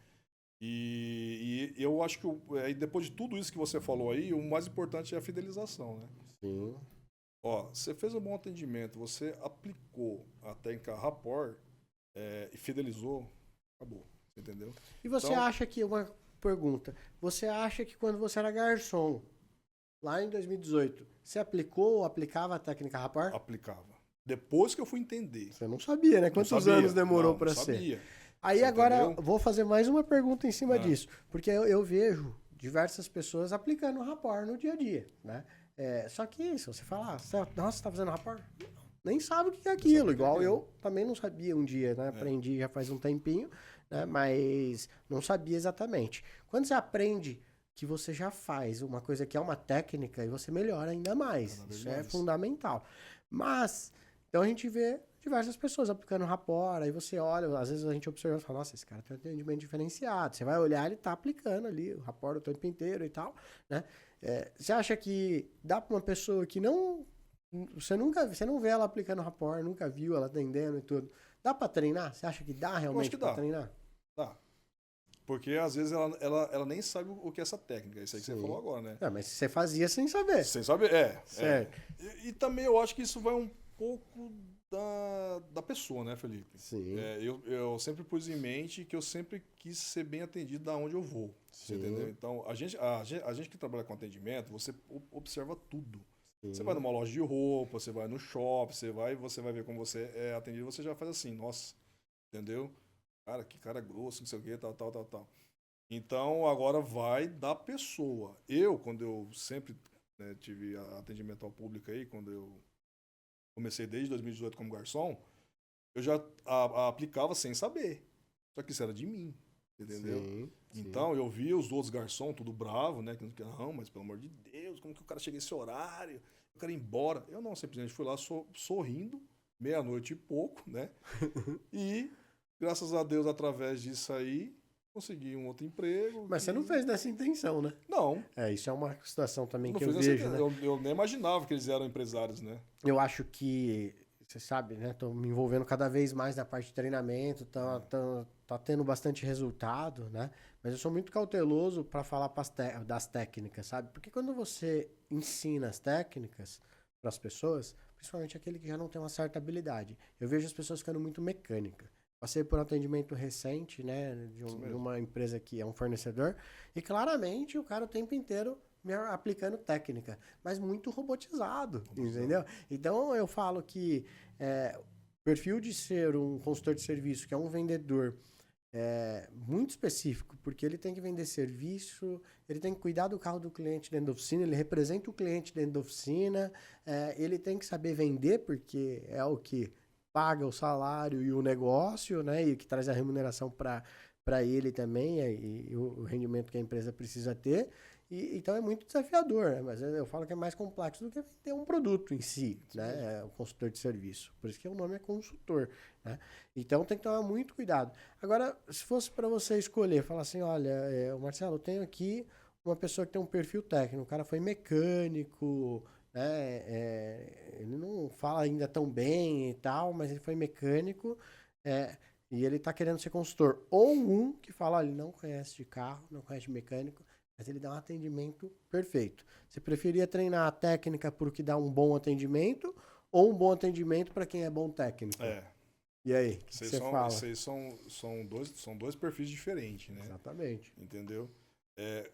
E eu acho que depois de tudo isso que você falou aí, o mais importante é a fidelização, né? Sim. Você fez um bom atendimento, você aplicou a técnica rapport e fidelizou, acabou. Entendeu? E você acha que, uma pergunta, você acha que quando você era garçom, lá em 2018, você aplicou ou aplicava a técnica rapport? Aplicava. Depois que eu fui entender. Você não sabia, né? Quantos anos demorou para ser? Sabia. Aí agora, vou fazer mais uma pergunta em cima disso, porque eu vejo diversas pessoas aplicando rapport no dia a dia, né? Só que isso, você fala, nossa, você tá fazendo rapport? Nem sabe o que é aquilo, igual eu também não sabia um dia, né? Aprendi já faz um tempinho, né? Mas não sabia exatamente. Quando você aprende que você já faz uma coisa que é uma técnica, e você melhora ainda mais. Isso é fundamental. Mas, então a gente vê diversas pessoas aplicando rapport, aí você olha, às vezes a gente observa e fala, nossa, esse cara tem um atendimento diferenciado. Você vai olhar, ele tá aplicando ali o rapport o tempo inteiro e tal, né? Você acha que dá para uma pessoa que não... Você não vê ela aplicando rapport, nunca viu ela atendendo e tudo. Dá pra treinar? Você acha que dá realmente pra treinar? Dá. Porque às vezes ela nem sabe o que é essa técnica. Isso aí que você falou agora, né? Mas você fazia sem saber. Sem saber, Certo. E também eu acho que isso vai um pouco da pessoa, né, Felipe? Sim. Eu sempre pus em mente que eu sempre quis ser bem atendido da onde eu vou. Você entendeu? Então, a gente que trabalha com atendimento, você observa tudo. Você vai numa loja de roupa, você vai no shopping, você vai ver como você é atendido, você já faz assim, nossa, entendeu? Cara, que cara grosso, não sei o que, tal. Então, agora vai da pessoa. Quando eu sempre tive atendimento ao público aí, quando eu comecei desde 2018 como garçom, eu já aplicava sem saber. Só que isso era de mim, entendeu? Sim. Então, eu via os outros garçons, tudo bravo, né? Que não, mas pelo amor de Deus, como que o cara chega esse horário? Eu quero ir embora. Eu não, simplesmente fui lá sorrindo, meia-noite e pouco, né? E, graças a Deus, através disso aí, consegui um outro emprego. Mas você não fez nessa intenção, né? Não. Isso é uma situação também que eu vejo, né? Eu nem imaginava que eles eram empresários, né? Eu acho que, você sabe, né? Tô me envolvendo cada vez mais na parte de treinamento, tá tendo bastante resultado, né? Mas eu sou muito cauteloso para falar das técnicas, sabe? Porque quando você ensina as técnicas para as pessoas, principalmente aquele que já não tem uma certa habilidade, eu vejo as pessoas ficando muito mecânicas. Passei por um atendimento recente, né, de uma empresa que é um fornecedor, e claramente o cara o tempo inteiro me aplicando técnica, mas muito robotizado, entendeu? Então eu falo que o perfil de ser um consultor de serviço, que é um vendedor muito específico, porque ele tem que vender serviço, ele tem que cuidar do carro do cliente dentro da oficina, ele representa o cliente dentro da oficina, ele tem que saber vender, porque é o que paga o salário e o negócio, né, e que traz a remuneração para ele também, e o rendimento que a empresa precisa ter. Então é muito desafiador, né? Mas eu falo que é mais complexo do que ter um produto em si, né? É o consultor de serviço. Por isso que o nome é consultor, né? Então tem que tomar muito cuidado. Agora, se fosse para você escolher, falar assim, olha, Marcelo, eu tenho aqui uma pessoa que tem um perfil técnico, o cara foi mecânico, né? Ele não fala ainda tão bem e tal, mas ele foi mecânico, e ele está querendo ser consultor. Ou um que fala, olha, ele não conhece de carro, não conhece de mecânico, mas ele dá um atendimento perfeito. Você preferia treinar a técnica porque dá um bom atendimento ou um bom atendimento para quem é bom técnico? E aí, o que você fala? Esses são dois perfis diferentes, né? Exatamente. Entendeu?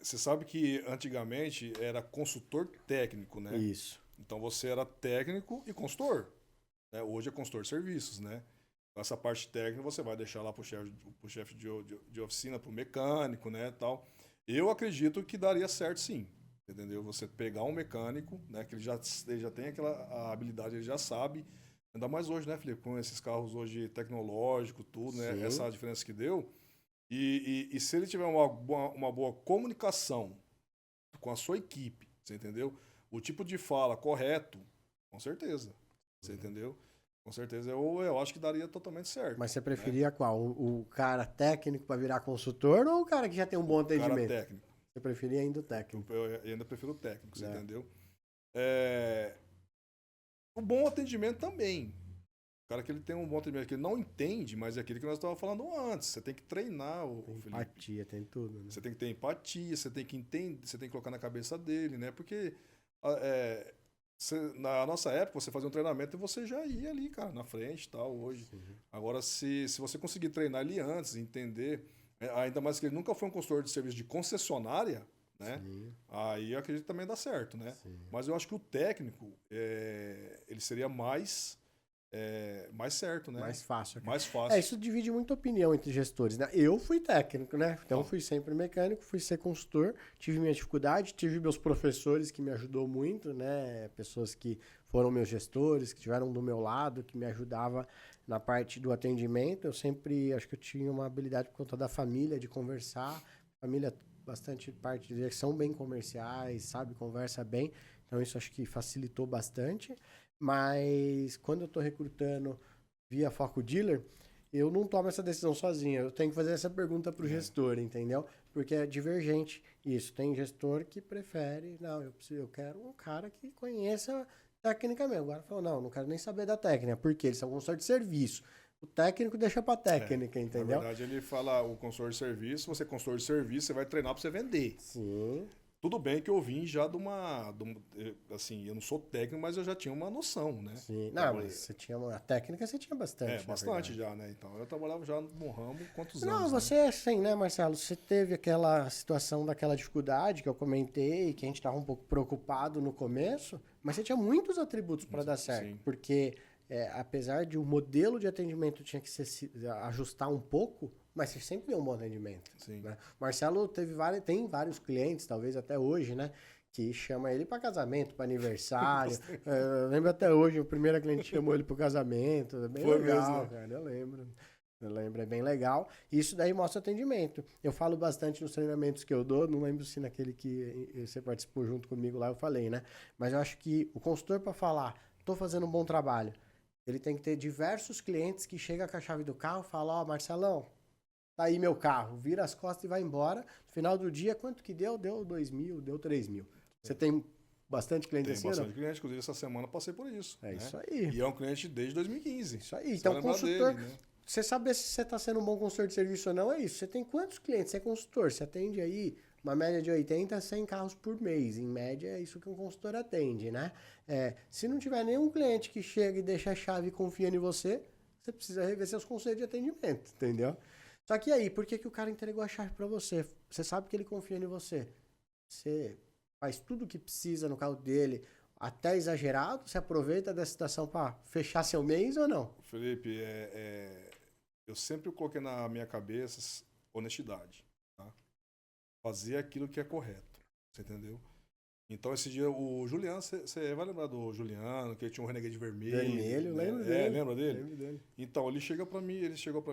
Você sabe que antigamente era consultor técnico, né? Isso. Então você era técnico e consultor. Né? Hoje é consultor de serviços, né? Essa parte técnica você vai deixar lá pro chefe de oficina, pro mecânico, né, tal. Eu acredito que daria certo sim, entendeu? Você pegar um mecânico, né, que ele já tem a habilidade, ele já sabe. Ainda mais hoje, né, Felipe, com esses carros hoje tecnológicos, tudo, né, essa diferença que deu. E se ele tiver uma boa comunicação com a sua equipe, você entendeu? O tipo de fala correto, com certeza, você entendeu? Com certeza, eu acho que daria totalmente certo. Mas você preferia qual? O cara técnico para virar consultor ou o cara que já tem um bom atendimento? O cara técnico. Você preferia ainda o técnico? Eu ainda prefiro o técnico, você entendeu? O bom atendimento também. O cara que ele tem um bom atendimento, que ele não entende, mas é aquilo que nós estávamos falando antes. Você tem que treinar o Felipe. Empatia, tem tudo. Né? Você tem que ter empatia, você tem que entender, você tem que colocar na cabeça dele, né? Porque na nossa época, você fazia um treinamento e você já ia ali, cara, na frente e tal, hoje. Sim. Agora, se você conseguir treinar ali antes, entender, ainda mais que ele nunca foi um consultor de serviço de concessionária, né? Sim. Aí eu acredito que também dá certo, né? Sim. Mas eu acho que o técnico, ele seria mais certo, né? Mais fácil. Mais fácil. Isso divide muita opinião entre gestores, né? Eu fui técnico, né? Então fui sempre mecânico, fui ser consultor, tive minha dificuldade, tive meus professores que me ajudou muito, né? Pessoas que foram meus gestores, que estiveram do meu lado, que me ajudavam na parte do atendimento. Eu sempre, acho que eu tinha uma habilidade por conta da família, de conversar. Família, bastante parte deles são bem comerciais, sabe? Conversa bem. Então isso acho que facilitou bastante. Mas quando eu estou recrutando via Foco Dealer, eu não tomo essa decisão sozinho. Eu tenho que fazer essa pergunta para o gestor, entendeu? Porque é divergente isso. Tem gestor que prefere, não, eu quero um cara que conheça tecnicamente. Agora falou, não quero nem saber da técnica, porque eles são consultor de serviço. O técnico deixa para técnica, entendeu? Na verdade, ele fala, o consultor de serviço, você é consultor de serviço, você vai treinar para você vender. Sim. Tudo bem que eu vim já assim, eu não sou técnico, mas eu já tinha uma noção, né? Sim. Não, mas você tinha a técnica, você tinha bastante. Bastante já, né? Então, eu trabalhava já no ramo quantos anos? Não, você é assim, né, Marcelo? Você teve aquela situação daquela dificuldade que eu comentei, que a gente estava um pouco preocupado no começo, mas você tinha muitos atributos para dar certo. Sim. Porque, apesar de o modelo de atendimento tinha que se ajustar um pouco, mas você sempre deu um bom atendimento. Sim. Né? Marcelo tem vários clientes, talvez até hoje, né? Que chama ele para casamento, para aniversário. Eu lembro até hoje, o primeiro cliente chamou ele para o casamento. É bem Foi legal, mesmo, cara. Eu lembro, é bem legal. Isso daí mostra atendimento. Eu falo bastante nos treinamentos que eu dou, não lembro se naquele que você participou junto comigo lá eu falei, né? Mas eu acho que o consultor para falar, estou fazendo um bom trabalho, ele tem que ter diversos clientes que chegam com a chave do carro e falam, Marcelão, tá aí meu carro, vira as costas e vai embora. No final do dia, quanto que deu? Deu 2.000, deu 3.000. Você tem bastante cliente assim? Tem bastante cliente, inclusive essa semana passei por isso. É, né? Isso aí. E é um cliente desde 2015. Isso aí. Então, consultor, dele, né? Você saber se você está sendo um bom consultor de serviço ou não, é isso. Você tem quantos clientes? Você é consultor, você atende aí uma média de 80 a 100 carros por mês. Em média, é isso que um consultor atende, né? Se não tiver nenhum cliente que chega e deixa a chave e confia em você, você precisa rever seus conceitos de atendimento, entendeu? Só que aí, por que o cara entregou a chave para você? Você sabe que ele confia em você. Você faz tudo o que precisa no carro dele, até exagerado, você aproveita da situação para fechar seu mês ou não? Felipe, eu sempre coloquei na minha cabeça honestidade. Tá? Fazer aquilo que é correto. Você entendeu? Então, esse dia, o Juliano, você vai lembrar do Juliano, que ele tinha um Renegade vermelho. Vermelho, né? Lembro dele. Lembra dele? Lembro dele. Então, ele chegou pra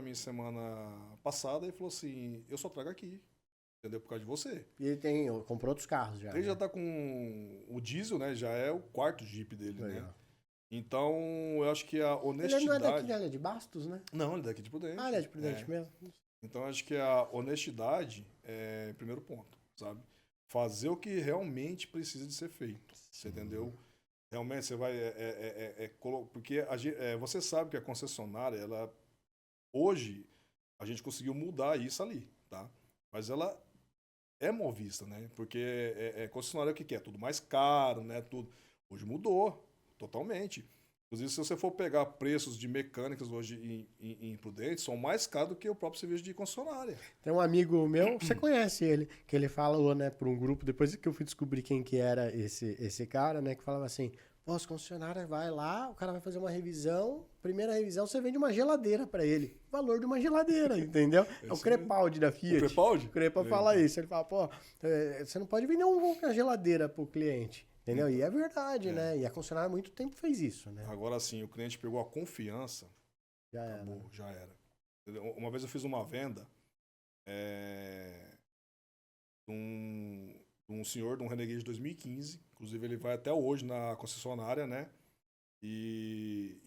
mim semana passada e falou assim, eu só trago aqui. entendeu? Por causa de você. E ele comprou outros carros já. Ele né? já tá com o diesel, né? Já é o quarto Jeep dele, né? Legal. Então, eu acho que a Ele honestidade... não é daqui, né? Ele é de Bastos, né? Não, ele é daqui de Prudente. Ah, ele é de Prudente mesmo. Então, eu acho que a honestidade é o primeiro ponto, sabe? Fazer o que realmente precisa de ser feito, você entendeu? Realmente você vai... porque você sabe que a concessionária, ela... Hoje, a gente conseguiu mudar isso ali, tá? Mas ela é mal vista, né? Porque concessionária o que que é? Tudo mais caro, né? Tudo. Hoje mudou totalmente. Inclusive, se você for pegar preços de mecânicas hoje em Prudente, são mais caros do que o próprio serviço de concessionária. Tem um amigo meu, você conhece ele, que ele falou, né, por um grupo, depois que eu fui descobrir quem que era esse cara, né, que falava assim, pô, as concessionárias vai lá, o cara vai fazer uma revisão, primeira revisão, você vende uma geladeira pra ele. Valor de uma geladeira, entendeu? É o Crepaldi da Fiat. O Crepaldi? O Crepaldi fala isso, ele fala, pô, você não pode vender uma geladeira pro cliente. Entendeu? E é verdade, né? E a concessionária há muito tempo fez isso, né? Agora sim, o cliente pegou a confiança, Já acabou, era. já era. Uma vez eu fiz uma venda de um senhor, de um Renegade de 2015. Inclusive, ele vai até hoje na concessionária, né? E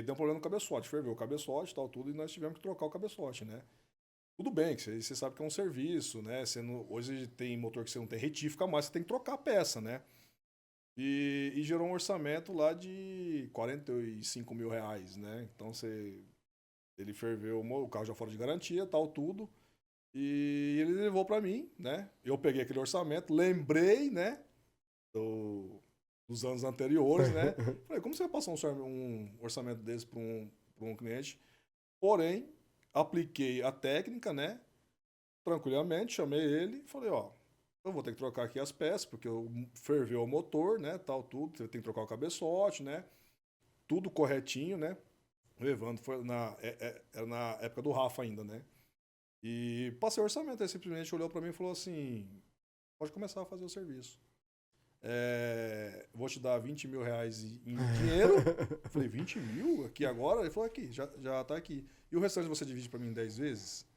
deu um problema no cabeçote. Ferveu o cabeçote, tal, tudo, e nós tivemos que trocar o cabeçote, né? Tudo bem, que você sabe que é um serviço, né? Hoje tem motor que você não tem retífica, mas você tem que trocar a peça, né? E gerou um orçamento lá de 45 mil reais, né? Então ele ferveu o carro já fora de garantia, tal, tudo. E ele levou para mim, né? Eu peguei aquele orçamento, lembrei, né? Dos anos anteriores, né? Falei, como você vai passar um orçamento desse para um cliente? Porém, apliquei a técnica, né? Tranquilamente, chamei ele e falei, ó, eu vou ter que trocar aqui as peças, porque ferveu o motor, né, tal, tudo, você tem que trocar o cabeçote, né, tudo corretinho, né, o Evandro foi era na época do Rafa ainda, né, e passei o orçamento, ele simplesmente olhou para mim e falou assim, pode começar a fazer o serviço. Vou te dar 20 mil reais em dinheiro. Eu falei, 20 mil? Aqui agora? Ele falou, aqui, já tá aqui. E o restante você divide para mim em 10 vezes?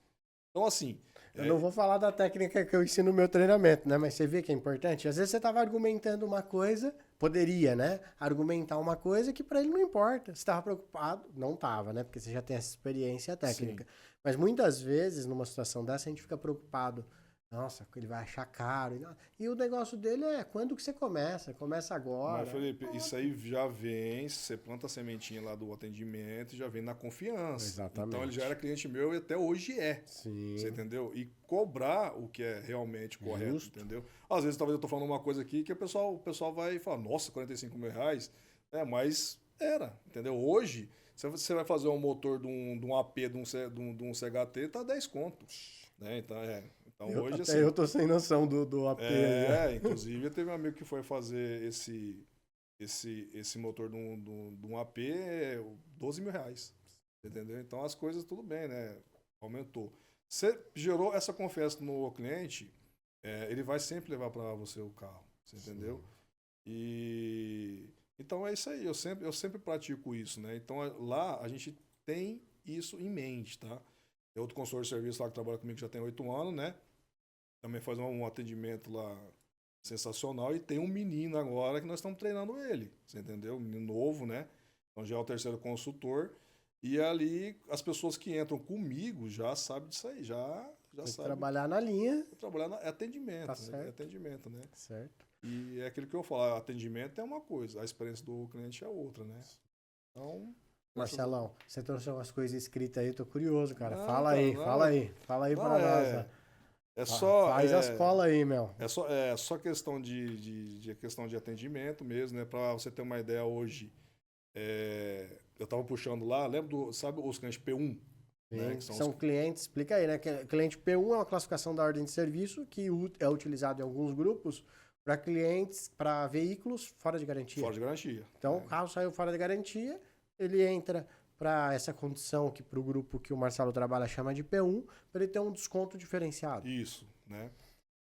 Então, assim... Eu não vou falar da técnica que eu ensino no meu treinamento, né? Mas você vê que é importante. Às vezes você estava argumentando uma coisa, poderia, né? Argumentar uma coisa que para ele não importa. Você estava preocupado, não estava, né? Porque você já tem essa experiência técnica. Sim. Mas muitas vezes, numa situação dessa, a gente fica preocupado. Nossa, ele vai achar caro. E o negócio dele é quando que você começa? Começa agora. Mas, Felipe, isso aí já vem, você planta a sementinha lá do atendimento e já vem na confiança. Exatamente. Então ele já era cliente meu e até hoje é. Sim. Você entendeu? E cobrar o que é realmente correto, justo. Entendeu? Às vezes talvez eu tô falando uma coisa aqui que o pessoal vai falar, nossa, 45 mil reais? Mas era, entendeu? Hoje, se você vai fazer um motor de um AP, de um CHT, tá 10 conto. Né? Então, hoje, até eu tô sem noção do AP. Inclusive teve um amigo que foi fazer esse motor de um AP, 12 mil reais. Entendeu? Então as coisas tudo bem, né? Aumentou. Você gerou essa confiança no cliente, ele vai sempre levar para você o carro. Você entendeu? E então é isso aí. Eu sempre pratico isso, né? Então lá a gente tem isso em mente, tá? Tem outro consultor de serviço lá que trabalha comigo que já tem 8 anos, né? Também faz um atendimento lá sensacional. E tem um menino agora que nós estamos treinando ele. Você entendeu? Um menino novo, né? Então já é o terceiro consultor. E ali as pessoas que entram comigo já sabem disso aí. Já sabem. Trabalhar na linha. Trabalhar é atendimento. Tá certo. É atendimento, né? Certo. E é aquilo que eu falo. Atendimento é uma coisa. A experiência do cliente é outra, né? Então... Marcelão, você trouxe umas coisas escritas aí, eu tô curioso, cara. Fala aí pra nós. Faz as colas aí, meu. É só questão questão de atendimento mesmo, né? Pra você ter uma ideia hoje, eu tava puxando lá, sabe os clientes P1? Sim, né? São clientes, explica aí, né? Cliente P1 é uma classificação da ordem de serviço que é utilizado em alguns grupos para clientes, para veículos fora de garantia. Fora de garantia. Então, o carro saiu fora de garantia, ele entra para essa condição que para o grupo que o Marcelo trabalha chama de P1, para ele ter um desconto diferenciado. Isso, né?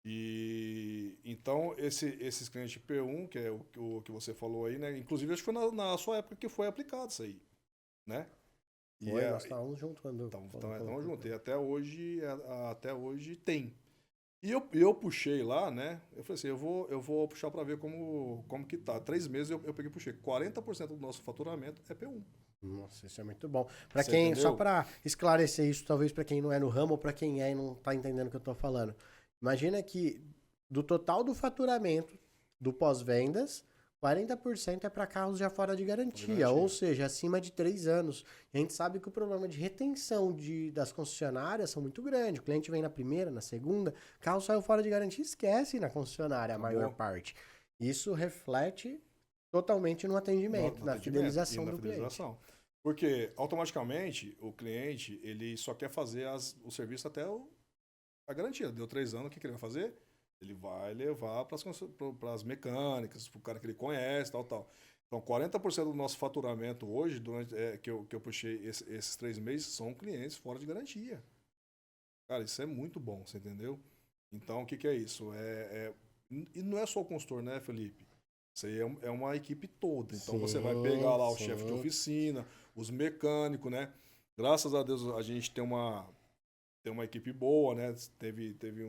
E então esses clientes P1, que é o que você falou aí, né? Inclusive acho que foi na sua época que foi aplicado isso aí, né? Nós estávamos juntos quando... Estamos juntos. E até hoje tem. E eu puxei lá, né? Eu falei assim, eu vou puxar para ver como que tá. 3 meses eu peguei e puxei. 40% do nosso faturamento é P1. Nossa, isso é muito bom. Para Você quem, só entendeu? para esclarecer isso, talvez para quem não é no ramo ou para quem é e não tá entendendo o que eu tô falando. Imagina que do total do faturamento do pós-vendas, 40% é para carros já fora de garantia, ou seja, acima de 3 anos. E a gente sabe que o problema de retenção das concessionárias são muito grande. O cliente vem na primeira, na segunda, o carro saiu fora de garantia, esquece na concessionária a maior parte. Isso reflete totalmente no atendimento, na fidelização do cliente. Porque automaticamente o cliente ele só quer fazer o serviço até a garantia. Deu 3 anos, o que ele vai fazer? Ele vai levar para as mecânicas, para o cara que ele conhece, tal. Então, 40% do nosso faturamento hoje, que eu puxei esses 3 meses, são clientes fora de garantia. Cara, isso é muito bom, você entendeu? Então, o que é isso? E não é só o consultor, né, Felipe? Isso aí é uma equipe toda. Então, você vai pegar lá o chefe de oficina, os mecânicos, né? Graças a Deus, a gente tem uma equipe boa, né? Teve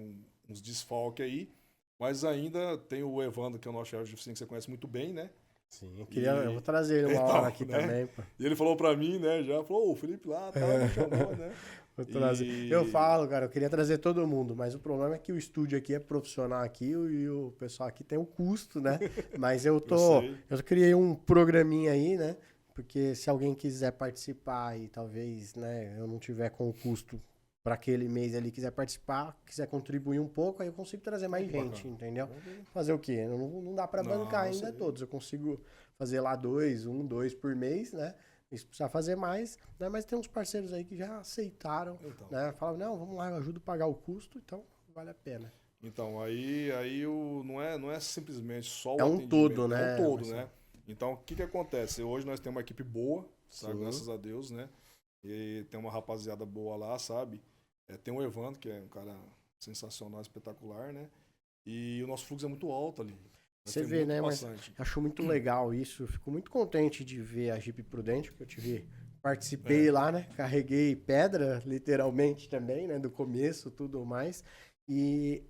uns desfalques aí, mas ainda tem o Evandro, que é o nosso chefe de oficina, que você conhece muito bem, né? Sim, eu vou trazer ele uma hora aqui, né? Também. Pô. E ele falou pra mim, né? Já falou, o Felipe lá, me chamou, né? Vou trazer. Eu falo, cara, eu queria trazer todo mundo, mas o problema é que o estúdio aqui é profissional aqui e o pessoal aqui tem o custo, né? Mas eu criei um programinha aí, né? Porque se alguém quiser participar e talvez, né, eu não tiver com o custo para aquele mês ali, quiser participar, quiser contribuir um pouco, aí eu consigo trazer mais gente, entendeu? Fazer o quê? Não dá para bancar ainda todos. Eu consigo fazer lá 2 por mês, né? Se precisar fazer mais, né? Mas tem uns parceiros aí que já aceitaram, né? Falam, não, vamos lá, eu ajudo a pagar o custo, então vale a pena. Então, aí não é simplesmente só o atendimento. Todo, né? É um todo, né? Então, o que acontece? Hoje nós temos uma equipe boa, sabe? Graças a Deus, né? E tem uma rapaziada boa lá, sabe? Tem o Evandro, que é um cara sensacional, espetacular, né? E o nosso fluxo é muito alto ali. Você vê, né? Mas acho muito legal isso. Eu fico muito contente de ver a Jeep Prudente, porque eu participei lá, né? Carreguei pedra, literalmente também, né? Do começo, tudo mais. E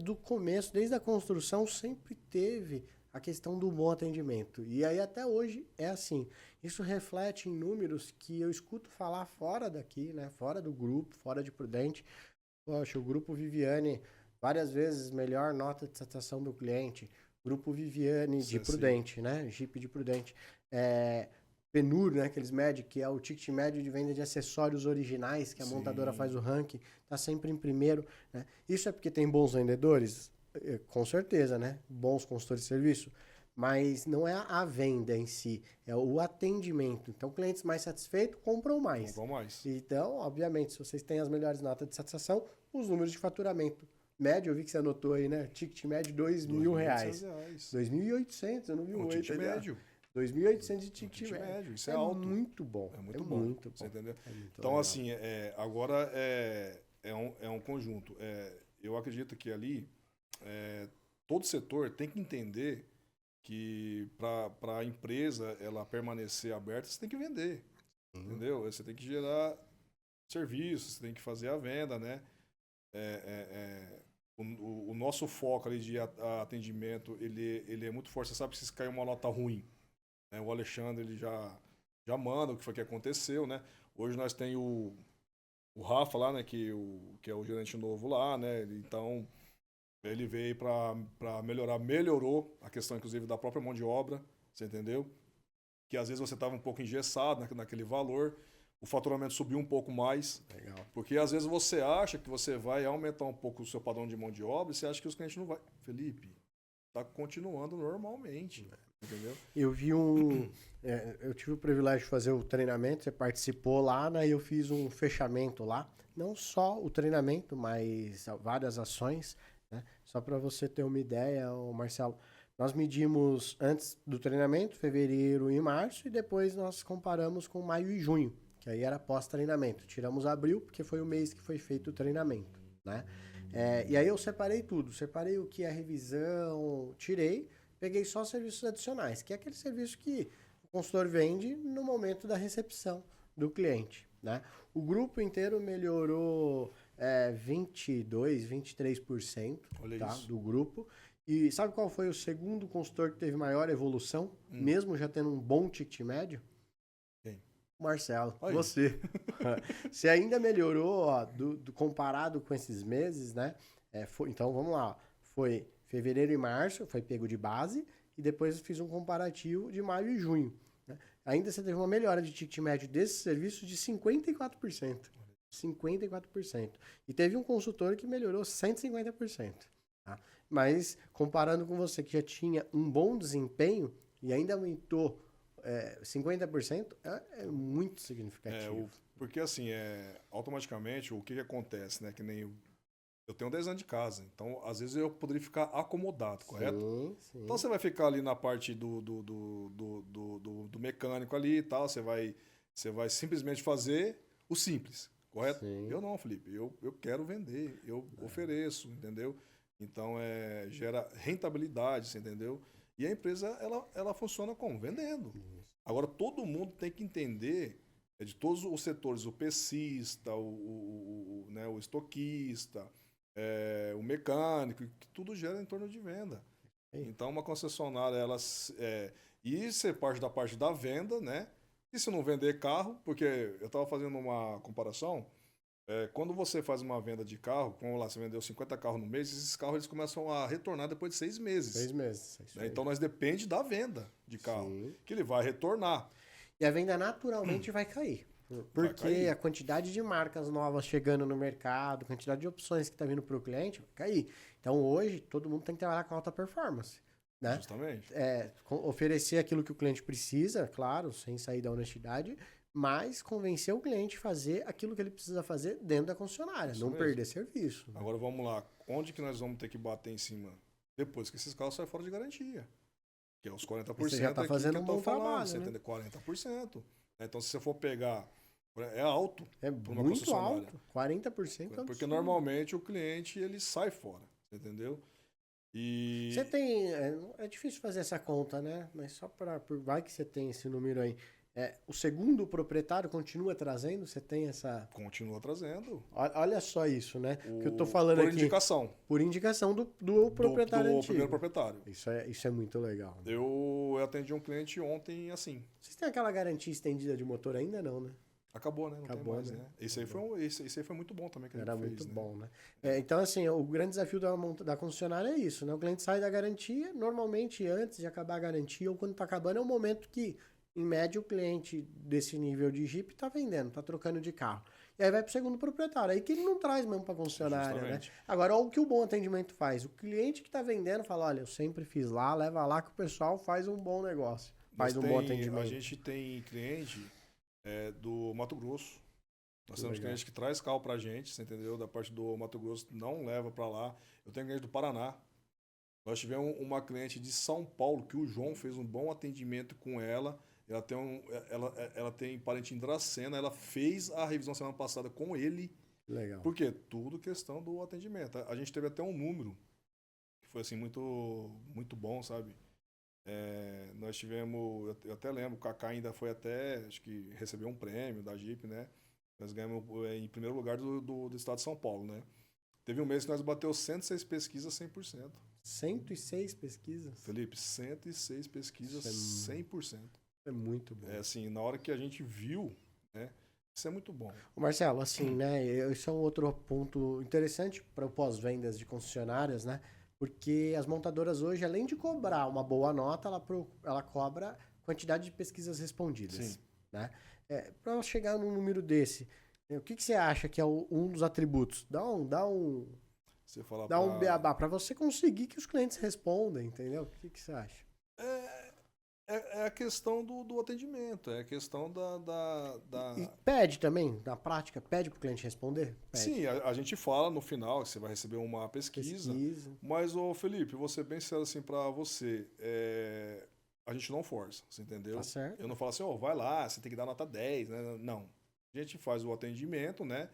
do começo, desde a construção, sempre teve a questão do bom atendimento. E aí até hoje é assim. Isso reflete em números que eu escuto falar fora daqui, né? Fora do grupo, fora de Prudente. Poxa, o grupo Viviane, várias vezes melhor nota de satisfação do cliente. Grupo Viviane de Prudente, né? Jeep de Prudente. Penur, né? Aqueles médios, que é o ticket médio de venda de acessórios originais, que a montadora faz o ranking, tá sempre em primeiro, né? Isso é porque tem bons vendedores? Com certeza, né? Bons consultores de serviço. Mas não é a venda em si, é o atendimento. Então, clientes mais satisfeitos compram mais. Então, obviamente, se vocês têm as melhores notas de satisfação, os números de faturamento médio, eu vi que você anotou aí, né? Ticket médio R$2.000. R$2.800, eu não vi o 8 ali. Médio. 2.800 de ticket médio. Isso é alto. Muito bom. É muito bom. Você entendeu? Então, legal. Assim, agora é um conjunto. Eu acredito que ali todo setor tem que entender que para a empresa ela permanecer aberta, você tem que vender. Entendeu? Você tem que gerar serviço, você tem que fazer a venda, né? O nosso foco ali de atendimento, ele é muito forte. Você sabe que se cair uma nota ruim, né? O Alexandre ele já manda o que foi que aconteceu, né? Hoje nós tem o Rafa lá, né? Que é o gerente novo lá, né? Então ele veio para melhorar, melhorou a questão inclusive da própria mão de obra, você entendeu? Que às vezes você estava um pouco engessado naquele valor. O faturamento subiu um pouco mais. Legal. Porque às vezes você acha que você vai aumentar um pouco o seu padrão de mão de obra e você acha que os clientes não vão. Felipe, está continuando normalmente. Entendeu? Eu vi eu tive o privilégio de fazer o treinamento, você participou lá, né? E eu fiz um fechamento lá. Não só o treinamento, mas várias ações, né? Só para você ter uma ideia, Marcelo. Nós medimos antes do treinamento, fevereiro e março, e depois nós comparamos com maio e junho. Que aí era pós-treinamento. Tiramos abril, porque foi o mês que foi feito o treinamento, né? E aí eu separei tudo. Separei o que é revisão, tirei, peguei só serviços adicionais, que é aquele serviço que o consultor vende no momento da recepção do cliente, né? O grupo inteiro melhorou 22, 23%, Olha tá, isso. do grupo. E sabe qual foi o segundo consultor que teve maior evolução, mesmo já tendo um bom ticket médio? Quem? Marcelo, Aí. você. Você ainda melhorou, ó, comparado com esses meses, né? Então, vamos lá. Foi fevereiro e março, foi pego de base, e depois eu fiz um comparativo de maio e junho. Né? Ainda você teve uma melhora de ticket médio desse serviço de 54%. 54%. E teve um consultor que melhorou 150%. Tá? Mas, comparando com você que já tinha um bom desempenho e ainda aumentou 50%, é muito significativo. Porque assim, automaticamente, o que acontece, né? Que nem eu tenho 10 anos de casa, então às vezes eu poderia ficar acomodado, correto? Sim. Então você vai ficar ali na parte do mecânico ali e tal, você vai simplesmente fazer o simples, correto? Sim. Eu não, Felipe, eu quero vender, eu ofereço, entendeu? Então gera rentabilidade, você entendeu? E a empresa, ela funciona como? Vendendo. Agora todo mundo tem que entender, de todos os setores, o pesista, né, o estoquista, o mecânico, que tudo gera em torno de venda. Então, uma concessionária, e ser parte da venda, né? E se não vender carro, porque eu estava fazendo uma comparação, quando você faz uma venda de carro, vamos lá, você vendeu 50 carros no mês, esses carros eles começam a retornar depois de 6 meses. 6 meses. Né? Então, nós depende da venda de carro, Sim. que ele vai retornar. E a venda naturalmente vai cair. Porque a quantidade de marcas novas chegando no mercado, a quantidade de opções que está vindo para o cliente, vai cair. Então, hoje, todo mundo tem que trabalhar com alta performance. Né? Justamente. Oferecer aquilo que o cliente precisa, claro, sem sair da honestidade, mas convencer o cliente a fazer aquilo que ele precisa fazer dentro da concessionária, não perder serviço. Agora vamos lá, onde que nós vamos ter que bater em cima? Depois que esses carros saem fora de garantia. Que é os 40% você já está fazendo um bom trabalho, você né? entende? 40%. Então, se você for pegar, é alto. É muito alto, 40%. Porque normalmente o cliente ele sai fora, entendeu? E você tem, é difícil fazer essa conta, né? Mas só vai que você tem esse número aí. O segundo proprietário continua trazendo? Você tem essa... Continua trazendo. Olha só isso, né? Que eu tô falando por aqui. Indicação. Por indicação do proprietário antigo. Do primeiro proprietário. Isso é muito legal. Né? Eu atendi um cliente ontem assim. Vocês têm aquela garantia estendida de motor ainda não, né? Acabou, né? Não Acabou, tem mais, né? né? Esse aí foi muito bom também que Era a gente muito fez, bom, né? Então, assim, o grande desafio da concessionária é isso, né? O cliente sai da garantia, normalmente antes de acabar a garantia ou quando está acabando, é o momento que, em média, o cliente desse nível de Jeep está vendendo, está trocando de carro. E aí vai para o segundo proprietário, aí que ele não traz mesmo para a concessionária, Justamente. né? Agora, olha o que o bom atendimento faz. O cliente que está vendendo fala, olha, eu sempre fiz lá, leva lá que o pessoal faz um bom negócio, faz um bom atendimento. A gente tem cliente do Mato Grosso. Nós temos cliente que traz carro pra gente, você entendeu? Da parte do Mato Grosso, não leva pra lá. Eu tenho cliente do Paraná. Nós tivemos uma cliente de São Paulo, que o João fez um bom atendimento com ela. Ela tem parente em Dracena. Ela fez a revisão semana passada com ele. Legal. Porque tudo questão do atendimento. A gente teve até um número que foi assim muito, muito bom, sabe? Nós tivemos, eu até lembro, o Kaká ainda foi acho que recebeu um prêmio da Jeep, né? Nós ganhamos em primeiro lugar do estado de São Paulo, né? Teve um mês que nós bateu 106 pesquisas 100%. 106 pesquisas? Felipe, 106 pesquisas 100%. É muito bom. Assim, na hora que a gente viu, né? Isso é muito bom. Marcelo, assim, né? Isso é um outro ponto interessante para o pós-vendas de concessionárias, né? Porque as montadoras hoje, além de cobrar uma boa nota, ela cobra quantidade de pesquisas respondidas. Sim. Né? Para chegar num número desse, o que você acha que é um dos atributos? Dá um beabá para você conseguir que os clientes respondam, entendeu? O que você acha? É a questão do atendimento, é a questão da... E pede também, na prática, pede para o cliente responder? Pede. Sim, a gente fala no final que você vai receber uma pesquisa. Mas, Felipe, vou ser bem sincero assim para você, a gente não força, você entendeu? Tá certo. Eu não falo assim, vai lá, você tem que dar nota 10, né? Não. A gente faz o atendimento, né?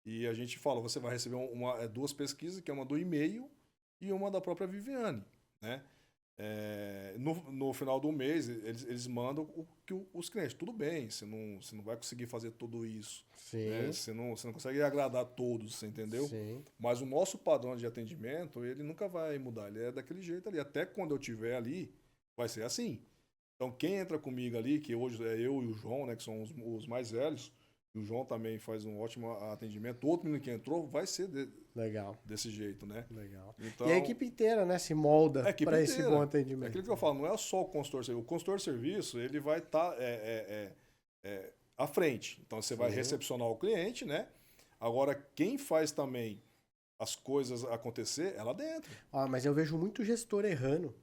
E a gente fala, você vai receber duas pesquisas, que é uma do e-mail e uma da própria Viviane, né? no final do mês, eles mandam os clientes. Tudo bem, você não vai conseguir fazer tudo isso. Sim. Né? Você não consegue agradar todos, você entendeu? Sim. Mas o nosso padrão de atendimento, ele nunca vai mudar. Ele é daquele jeito ali. Até quando eu estiver ali, vai ser assim. Então, quem entra comigo ali, que hoje é eu e o João, né, que são os mais velhos, e o João também faz um ótimo atendimento. O outro menino que entrou vai ser Legal. desse jeito, né? Legal. Então, e a equipe inteira, né, se molda para esse bom É atendimento. aquilo que eu falo, não é só o consultor de serviço. O consultor de serviço, ele vai estar à frente. Então, você vai recepcionar o cliente, né? Agora, quem faz também as coisas acontecer é lá dentro. Mas eu vejo muito gestor errando,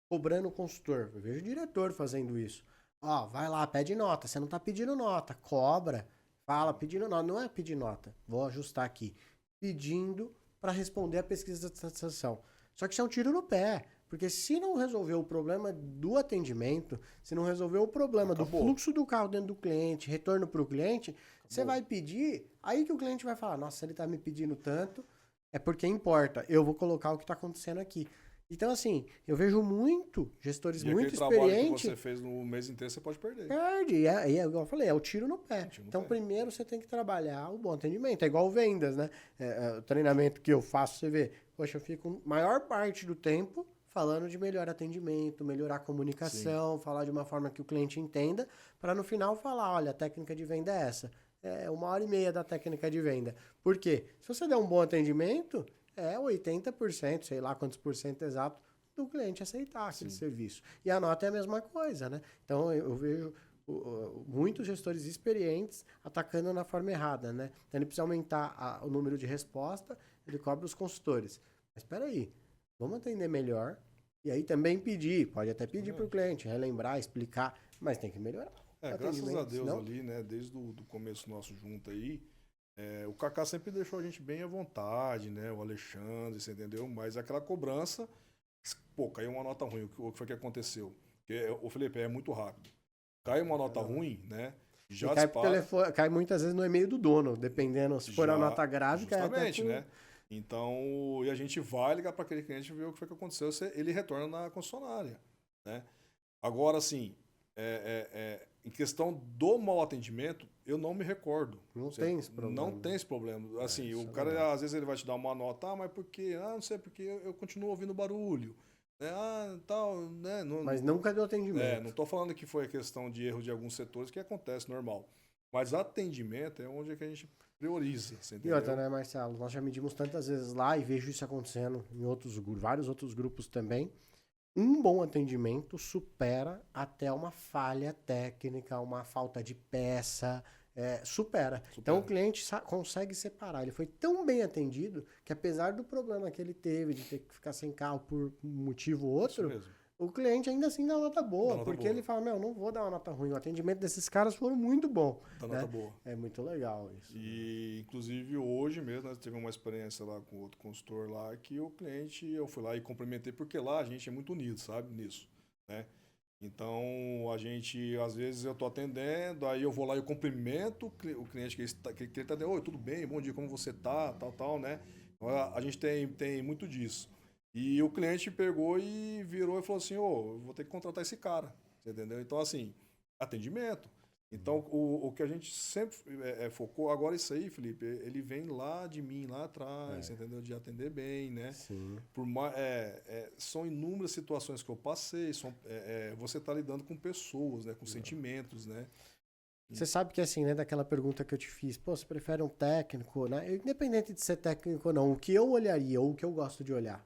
cobrando o consultor. Eu vejo o diretor fazendo isso. Vai lá, pede nota. Você não está pedindo nota. Cobra. Fala, pedindo nota. Não é pedir nota. Vou ajustar aqui. Pedindo para responder a pesquisa de satisfação. Só que isso é um tiro no pé. Porque se não resolver o problema do atendimento, se não resolver o problema do fluxo do carro dentro do cliente, retorno para o cliente, você vai pedir, aí que o cliente vai falar, nossa, ele está me pedindo tanto, é porque importa. Eu vou colocar o que está acontecendo aqui. Então, assim, eu vejo muito gestores muito experientes. Aquele trabalho que você fez no mês inteiro, você pode perder. Perde. Igual eu falei, é o tiro no pé. Então, primeiro você tem que trabalhar o bom atendimento. É igual vendas, né? O treinamento que eu faço, você vê, poxa, eu fico maior parte do tempo falando de melhor atendimento, melhorar a comunicação, falar de uma forma que o cliente entenda, para no final falar, olha, a técnica de venda é essa. É 1h30 da técnica de venda. Por quê? Se você der um bom atendimento, 80%, sei lá quantos por cento exato, do cliente aceitar aquele serviço. E a nota é a mesma coisa, né? Então, eu vejo muitos gestores experientes atacando na forma errada, né? Então, ele precisa aumentar o número de resposta, ele cobra os consultores. Mas espera aí, vamos atender melhor. E aí também pode até pedir para o cliente, relembrar, explicar, mas tem que melhorar. Graças a Deus ali, né? Desde o começo nosso junto aí, o Kaká sempre deixou a gente bem à vontade, né? O Alexandre, você entendeu? Mas aquela cobrança, caiu uma nota ruim. O que foi que aconteceu? Porque o Felipe é muito rápido. Cai uma nota ruim, né? Já cai muitas vezes no e-mail do dono, dependendo. Se for a nota grave, cai até né? Então, e a gente vai ligar para aquele cliente e ver o que foi que aconteceu. Ele retorna na concessionária, né? Agora, assim, em questão do mau atendimento, eu não me recordo. Não tem esse problema. Não tem esse problema. Assim, o cara, às vezes, ele vai te dar uma nota, mas por quê? Não sei, porque eu continuo ouvindo barulho. Tal, né? Mas nunca deu atendimento. Não estou falando que foi a questão de erro de alguns setores, que acontece, normal. Mas atendimento é onde que a gente prioriza. E outra, né, Marcelo? Nós já medimos tantas vezes lá e vejo isso acontecendo em vários outros grupos também. Um bom atendimento supera até uma falha técnica, uma falta de peça, supera. Então o cliente consegue separar. Ele foi tão bem atendido que apesar do problema que ele teve de ter que ficar sem carro por um motivo ou outro, o cliente ainda assim dá uma nota boa, porque ele fala, não vou dar uma nota ruim. O atendimento desses caras foram muito bom. Dá nota boa. É muito legal isso. E, inclusive, hoje mesmo, nós tivemos uma experiência lá com outro consultor lá, que o cliente, eu fui lá e cumprimentei, porque lá a gente é muito unido, sabe, nisso, né? Então, a gente, às vezes, eu tô atendendo, aí eu vou lá e eu cumprimento o cliente que ele tá dizendo, oi, tudo bem, bom dia, como você tá, tal, né? A gente tem muito disso. E o cliente pegou e virou e falou assim, eu vou ter que contratar esse cara, você entendeu? Então, assim, atendimento. Então, o que a gente sempre focou, agora isso aí, Felipe, ele vem lá de mim, lá atrás, entendeu? De atender bem, né? Sim. São inúmeras situações que eu passei, você está lidando com pessoas, né? Com sentimentos, né? Você sabe que assim, né, daquela pergunta que eu te fiz, você prefere um técnico, né? Independente de ser técnico ou não, o que eu olharia ou o que eu gosto de olhar,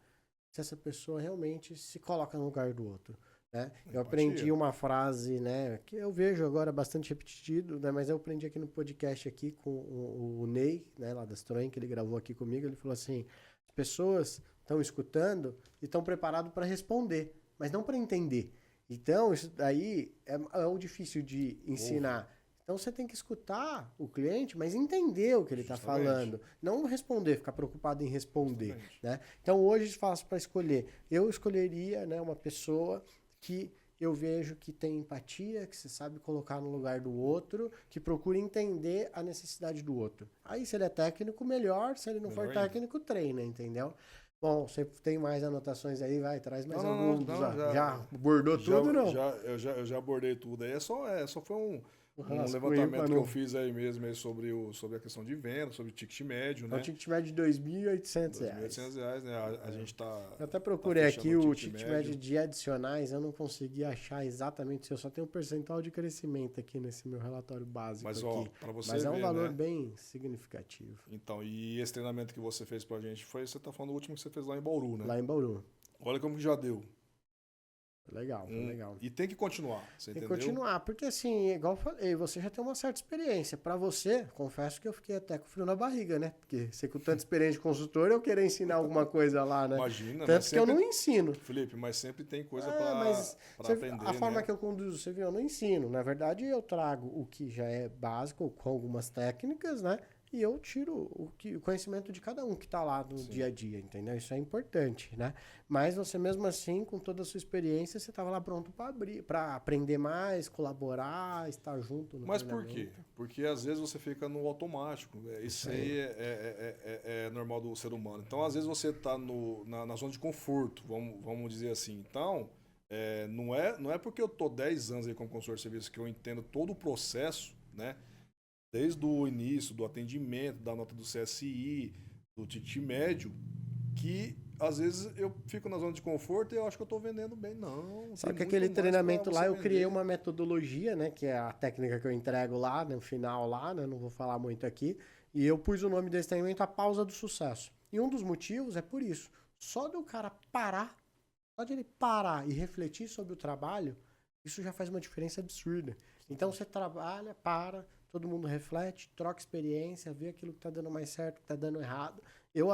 se essa pessoa realmente se coloca no lugar do outro. Né? Eu aprendi uma frase, né, que eu vejo agora bastante repetido, né, mas eu aprendi aqui no podcast aqui com o Ney, né, lá da Stroen, que ele gravou aqui comigo. Ele falou assim, as pessoas estão escutando e estão preparadas para responder, mas não para entender. Então, isso daí é o difícil de ensinar. Então, você tem que escutar o cliente, mas entender o que ele está falando. Não responder, ficar preocupado em responder. Né? Então, hoje, faço para escolher. Eu escolheria, né, uma pessoa que eu vejo que tem empatia, que você sabe colocar no lugar do outro, que procura entender a necessidade do outro. Aí, se ele é técnico, melhor. Se ele não for técnico, treina, entendeu? Bom, você tem mais anotações aí, vai, traz mais Não, alguns. não, Já abordou tudo, não? eu já abordei tudo aí. Só foi Um um rascunho pra levantamento que eu não... fiz aí mesmo aí sobre a questão de venda, sobre o ticket médio, É um né? ticket médio de R$ 2.800. R$ 2.800, né? A gente Eu até tá procurei aqui fechando o o ticket médio de adicionais, eu não consegui achar exatamente, eu só tenho um percentual de crescimento aqui nesse meu relatório básico Mas, ó, aqui. para você Mas é um ver, valor né? bem significativo. Então, e esse treinamento que você fez pra gente você tá falando do último que você fez lá em Bauru, né? Lá em Bauru. Olha como que já deu. Foi legal, foi legal. E tem que continuar, você Tem que entendeu? continuar, porque assim, igual eu falei, você já tem uma certa experiência. Para você, confesso que eu fiquei até com frio na barriga, né? Porque você com tanta experiência de consultor, eu querer ensinar alguma coisa lá, né? Imagina, Tanto mas que eu sempre, não ensino. Felipe, mas sempre tem coisa Mas pra aprender, a forma né? que eu conduzo, você viu, eu não ensino. Na verdade, eu trago o que já é básico, com algumas técnicas, né? E eu tiro o conhecimento de cada um que está lá no dia a dia, entendeu? Isso é importante, né? Mas você mesmo assim, com toda a sua experiência, você estava lá pronto para aprender mais, colaborar, estar junto no Mas por quê? treinamento. Porque às vezes você fica no automático. Isso aí é normal do ser humano. Então, às vezes você está na zona de conforto, vamos dizer assim. Então, não é porque eu tô 10 anos aí como consultor de serviço que eu entendo todo o processo, né? Desde o início, do atendimento, da nota do CSI, do ticket médio, que às vezes eu fico na zona de conforto e eu acho que eu estou vendendo bem. Não, Só tem que muito aquele mais para treinamento lá, você eu criei vender. uma metodologia, né? Que é a técnica que eu entrego lá, no final lá, né? Não vou falar muito aqui. E eu pus o nome desse treinamento, a pausa do sucesso. E um dos motivos é por isso. Só do cara parar, só de ele parar e refletir sobre o trabalho, isso já faz uma diferença absurda. Então você trabalha, para, todo mundo reflete, troca experiência, vê aquilo que está dando mais certo, que está dando errado. Eu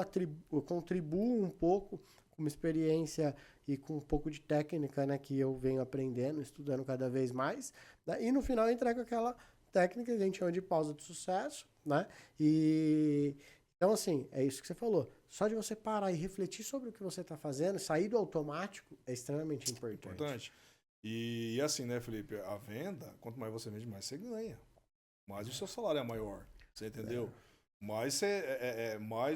contribuo um pouco com uma experiência e com um pouco de técnica, né, que eu venho aprendendo, estudando cada vez mais, né, e no final eu entrego aquela técnica que a gente chama de pausa de sucesso, né, e então assim, é isso que você falou, só de você parar e refletir sobre o que você está fazendo, sair do automático é extremamente importante. Importante. E assim, né, Felipe? A venda, quanto mais você vende, mais você ganha. Mais o seu salário é maior. Você entendeu? Mais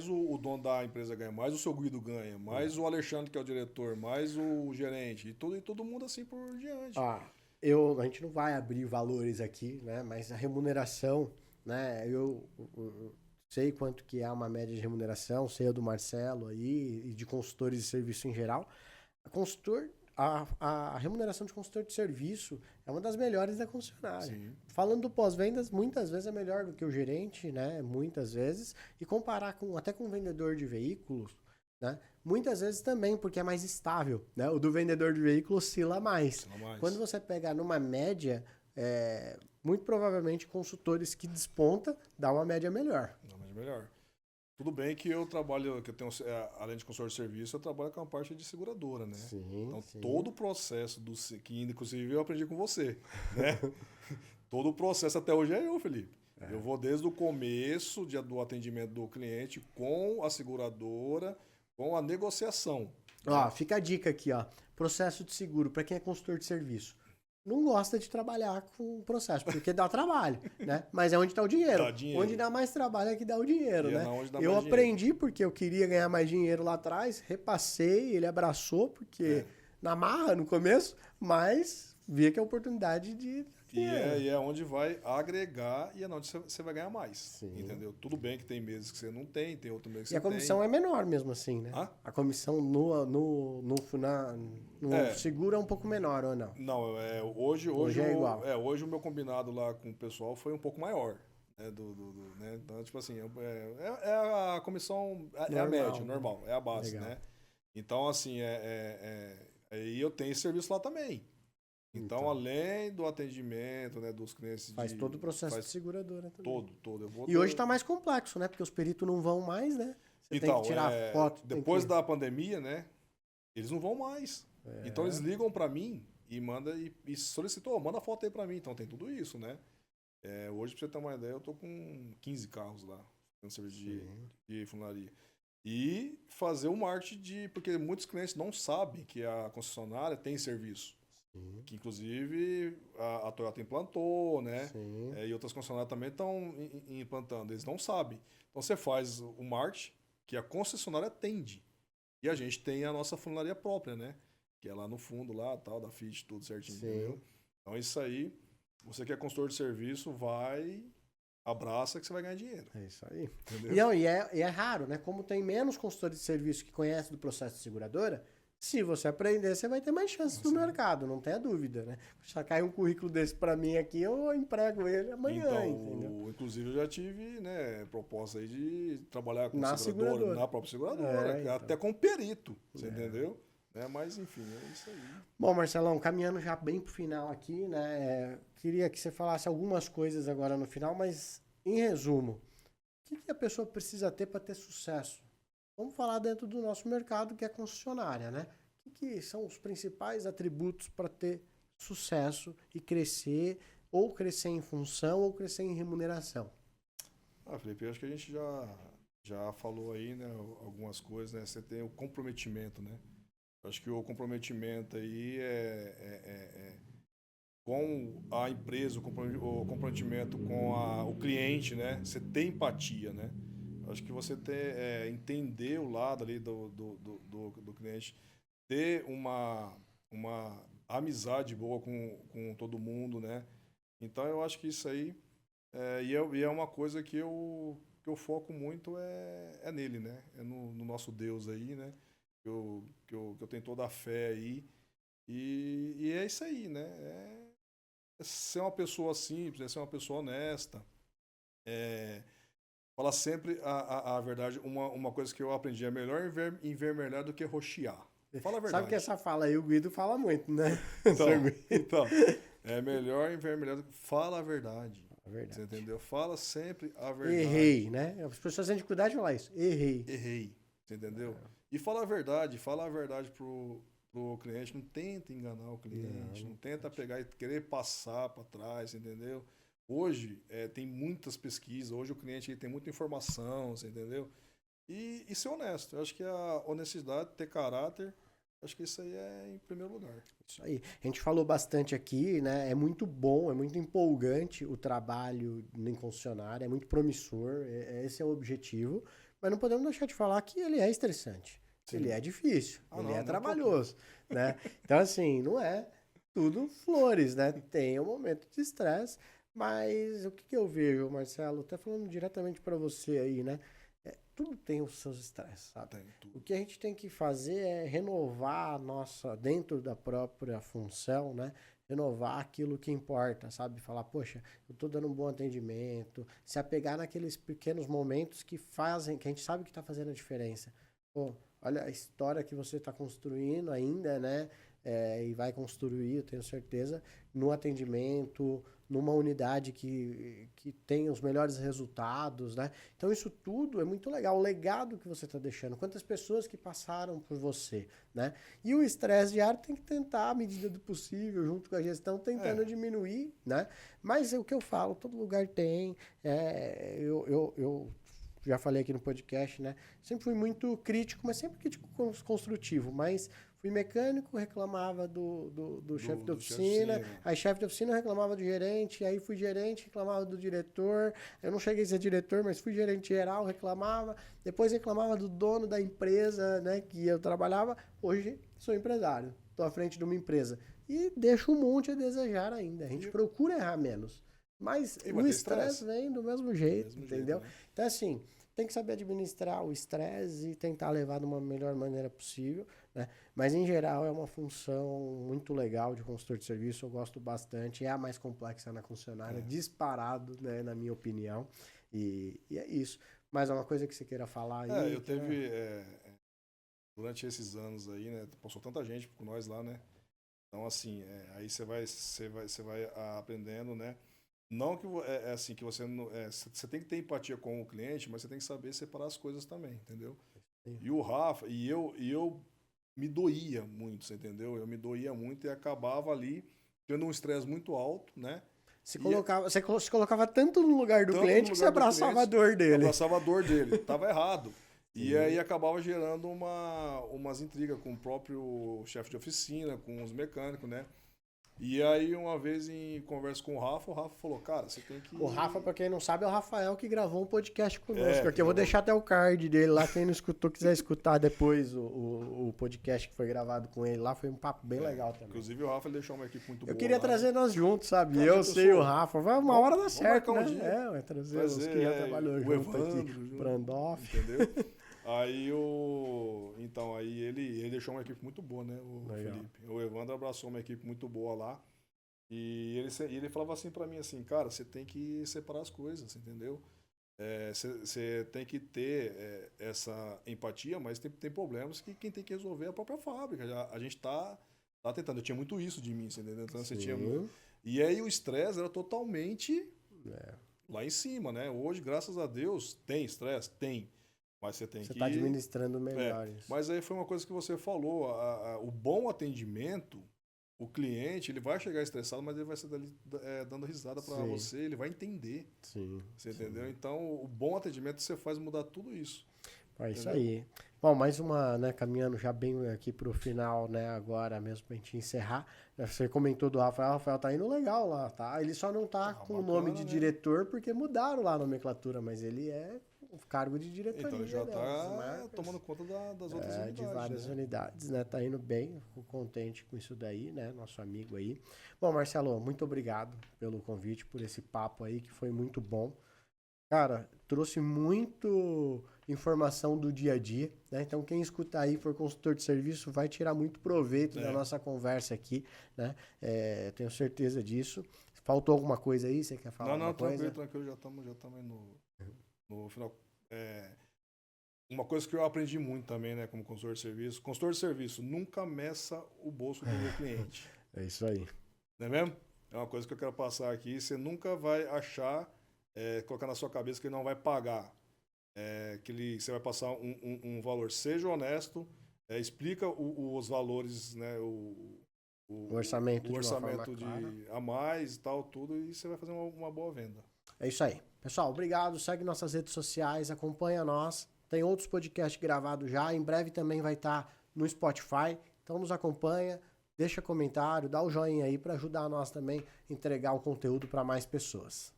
o dono da empresa ganha, mais o seu Guido ganha, mais o Alexandre, que é o diretor, mais o gerente, e todo mundo assim por diante. A gente não vai abrir valores aqui, né? Mas a remuneração, né? Eu sei quanto que é uma média de remuneração, sei a do Marcelo aí, e de consultores de serviço em geral. A consultor, a remuneração de consultor de serviço é uma das melhores da concessionária. Sim. Falando do pós-vendas, muitas vezes é melhor do que o gerente, né? Muitas vezes. E comparar até com o vendedor de veículos, né? Muitas vezes também, porque é mais estável, né? O do vendedor de veículo oscila mais. Quando você pega numa média, muito provavelmente consultores que desponta dá uma média melhor. Dá uma média melhor. Tudo bem que eu trabalho, que eu tenho, além de consultor de serviço, eu trabalho com a parte de seguradora, né? Sim, então, sim. todo o processo que inclusive eu aprendi com você, né? Todo o processo até hoje é eu, Felipe. Eu vou desde o começo do atendimento do cliente com a seguradora, com a negociação. Ó, fica a dica aqui, ó. Processo de seguro, para quem é consultor de serviço. Não gosta de trabalhar com processo, porque dá trabalho, né? Mas é onde está o dinheiro. Dá dinheiro. Onde dá mais trabalho é que dá o dinheiro, né? Eu mais aprendi dinheiro. porque eu queria ganhar mais dinheiro lá atrás, repassei, ele abraçou, porque na marra no começo, mas via que é a oportunidade de... E é onde vai agregar e é onde você vai ganhar mais. Sim. Entendeu? Tudo bem que tem meses que você não tem outro mês que você tem. E a comissão é menor mesmo assim, né? A comissão no seguro é um pouco menor, ou não? Não, hoje é igual. Hoje o meu combinado lá com o pessoal foi um pouco maior. Né? Então, tipo assim, a comissão é a média, normal, é a base, né? Então, assim, e eu tenho esse serviço lá também. Então, além do atendimento, né, dos clientes... Faz todo o processo de seguradora também. Todo. E hoje está mais complexo, né? Porque os peritos não vão mais, né? Você tem que tirar foto. Depois da pandemia, né? Eles não vão mais. Então, eles ligam para mim e solicitam, manda foto aí para mim. Então, tem tudo isso, né? Hoje, para você ter uma ideia, eu tô com 15 carros lá, no serviço de funilaria. E fazer o marketing porque muitos clientes não sabem que a concessionária tem serviço. Que inclusive a Toyota implantou, né? E outras concessionárias também estão implantando. Eles não sabem. Então você faz o marketing que a concessionária atende. E a gente tem a nossa funilaria própria, né? Que é lá no fundo, lá, tal, da FIT, tudo certinho, entendeu? Então isso aí, você que é consultor de serviço, vai, abraça que você vai ganhar dinheiro. É isso aí. Entendeu? E é raro, né? Como tem menos consultores de serviço que conhecem do processo de seguradora, se você aprender, você vai ter mais chances no mercado, não tenha dúvida, né? Se cai um currículo desse para mim aqui, eu emprego ele amanhã, então, entendeu? inclusive eu já tive, né, proposta aí de trabalhar com Na seguradora. na própria seguradora, então. até com perito, você entendeu? Mas enfim, é isso aí. Bom, Marcelão, caminhando já bem pro final aqui, né? Queria que você falasse algumas coisas agora no final, mas em resumo, o que a pessoa precisa ter para ter sucesso? Vamos falar dentro do nosso mercado, que é concessionária, né? O que são os principais atributos para ter sucesso e crescer, ou crescer em função, ou crescer em remuneração? Felipe, eu acho que a gente já falou aí, né, algumas coisas, né? Você tem o comprometimento, né? Eu acho que o comprometimento aí com a empresa, o comprometimento com o cliente, né? Você tem empatia, né? Eu acho que você entender o lado ali do cliente, ter uma amizade boa com todo mundo, né? Então eu acho que isso aí e é uma coisa que eu foco muito nele, né? É no nosso Deus aí, né? Que eu tenho toda a fé aí. E é isso aí, né? É ser uma pessoa simples, é ser uma pessoa honesta. Falar sempre a verdade. Uma coisa que eu aprendi, é melhor envermelhar do que roxear. Fala a verdade. Sabe que essa fala aí o Guido fala muito, né? Então, é melhor envermelhar do que... Fala a verdade. Verdade. Você entendeu? Fala sempre a verdade. Errei, né? As pessoas têm dificuldade de falar isso. Errei. Você entendeu? E fala a verdade pro cliente. Não tenta enganar o cliente, não tenta pegar e querer passar para trás, entendeu? Hoje tem muitas pesquisas, hoje o cliente tem muita informação, você entendeu? E ser honesto. Eu acho que a honestidade, ter caráter, acho que isso aí é em primeiro lugar. Isso aí. A gente falou bastante aqui, né? É muito bom, é muito empolgante o trabalho em concessionária, é muito promissor, esse é o objetivo. Mas não podemos deixar de falar que ele é estressante. Sim. Ele é difícil, ele é trabalhoso, né? Então, assim, não é tudo flores, né? Tem um momento de estresse, mas o que eu vejo, Marcelo, até falando diretamente para você aí, né? Tudo tem os seus estresses, sabe? O que a gente tem que fazer é renovar a nossa, dentro da própria função, né? Renovar aquilo que importa, sabe? Falar, poxa, eu tô dando um bom atendimento, se apegar naqueles pequenos momentos que fazem, que a gente sabe que tá fazendo a diferença. Pô, olha a história que você tá construindo ainda, né? E vai construir, eu tenho certeza, no atendimento, numa unidade que tem os melhores resultados, né? Então isso tudo é muito legal, o legado que você está deixando, quantas pessoas que passaram por você, né? E o estresse diário tem que tentar, à medida do possível, junto com a gestão, tentando diminuir, né? Mas é o que eu falo, todo lugar tem, eu já falei aqui no podcast, né? Sempre fui muito crítico, mas sempre crítico construtivo, mas fui mecânico, reclamava do chefe de oficina, aí chefe de oficina reclamava do gerente, aí fui gerente, reclamava do diretor, eu não cheguei a ser diretor, mas fui gerente geral, reclamava, depois reclamava do dono da empresa, né, que eu trabalhava, hoje sou empresário, estou à frente de uma empresa, e deixo um monte a desejar ainda, a gente procura errar menos, mas o estresse vem do mesmo jeito, entendeu? Jeito, né? Então, assim, tem que saber administrar o estresse e tentar levar de uma melhor maneira possível, né? Mas, em geral, é uma função muito legal de consultor de serviço, eu gosto bastante, é a mais complexa na concessionária, disparado, né, na minha opinião, e é isso. Mais alguma coisa que você queira falar aí? Eu teve, durante esses anos aí, né, passou tanta gente com nós lá, né, então, assim, aí você vai aprendendo, né, não que assim que você não, você tem que ter empatia com o cliente, mas você tem que saber separar as coisas também, entendeu? Sim. E o Rafa e eu me doía muito, você entendeu? Eu me doía muito e acabava ali tendo um estresse muito alto, né? Você se colocava tanto no lugar do cliente que você abraçava a dor dele. Abraçava a dor dele, tava errado. E aí acabava gerando umas intrigas com o próprio chefe de oficina, com os mecânicos, né? E aí, uma vez em conversa com o Rafa falou, cara, você tem que... O Rafa, pra quem não sabe, é o Rafael que gravou um podcast conosco. É, Aqui eu vou deixar até o card dele lá. Quem não escutou, quiser escutar depois o podcast que foi gravado com ele lá, foi um papo bem legal também. Inclusive, o Rafa ele deixou uma equipe muito boa. Eu queria lá, trazer nós juntos, sabe? Cara, Eu sei o Rafa. Vai uma hora dá certo, marcar né? um dia. Vai trazer os que já trabalhou o junto Evandro, aqui. junto, Brandoff. entendeu? Aí Então, aí ele deixou uma equipe muito boa, né? O Legal. Felipe. O Evandro abraçou uma equipe muito boa lá. E ele falava assim pra mim, assim, cara, você tem que separar as coisas, entendeu? Você tem que ter essa empatia, mas tem problemas que quem tem que resolver é a própria fábrica. A gente tá tentando. Eu tinha muito isso de mim, você entendeu? Então, você tinha... E aí o estresse era totalmente lá em cima, né? Hoje, graças a Deus, tem estresse? Tem. Mas você tem que... Você tá administrando melhor isso. Mas aí foi uma coisa que você falou, o bom atendimento, o cliente, ele vai chegar estressado, mas ele vai ser dando risada para você, ele vai entender. Sim. Você entendeu? Então, o bom atendimento você faz mudar tudo isso. É isso aí. Bom, mais uma, né, caminhando já bem aqui pro final, né, agora mesmo pra gente encerrar. Você comentou do Rafael, o Rafael tá indo legal lá, tá? Ele só não tá com o nome de diretor porque mudaram lá a nomenclatura, mas ele é o cargo de diretoria. Então ele já tá tomando conta das outras unidades. De várias unidades, né? Tá indo bem, fico contente com isso daí, né? Nosso amigo aí. Bom, Marcelo, muito obrigado pelo convite, por esse papo aí, que foi muito bom. Cara, trouxe muito informação do dia a dia, né? Então quem escuta aí, for consultor de serviço, vai tirar muito proveito da nossa conversa aqui, né? Tenho certeza disso. Faltou alguma coisa aí? Você quer falar alguma coisa? Tranquilo, já estamos aí no final. Uma coisa que eu aprendi muito também, né, como consultor de serviço. Consultor de serviço, nunca meça o bolso do meu cliente. É isso aí. Não é mesmo? É uma coisa que eu quero passar aqui. Você nunca vai achar, colocar na sua cabeça que ele não vai pagar. Você vai passar um valor. Seja honesto, explica os valores, né, o orçamento a mais e tal, tudo, e você vai fazer uma boa venda. É isso aí. Pessoal, obrigado. Segue nossas redes sociais, acompanha nós. Tem outros podcasts gravados já. Em breve também vai estar no Spotify. Então nos acompanha, deixa comentário, dá o joinha aí para ajudar nós também a entregar o conteúdo para mais pessoas.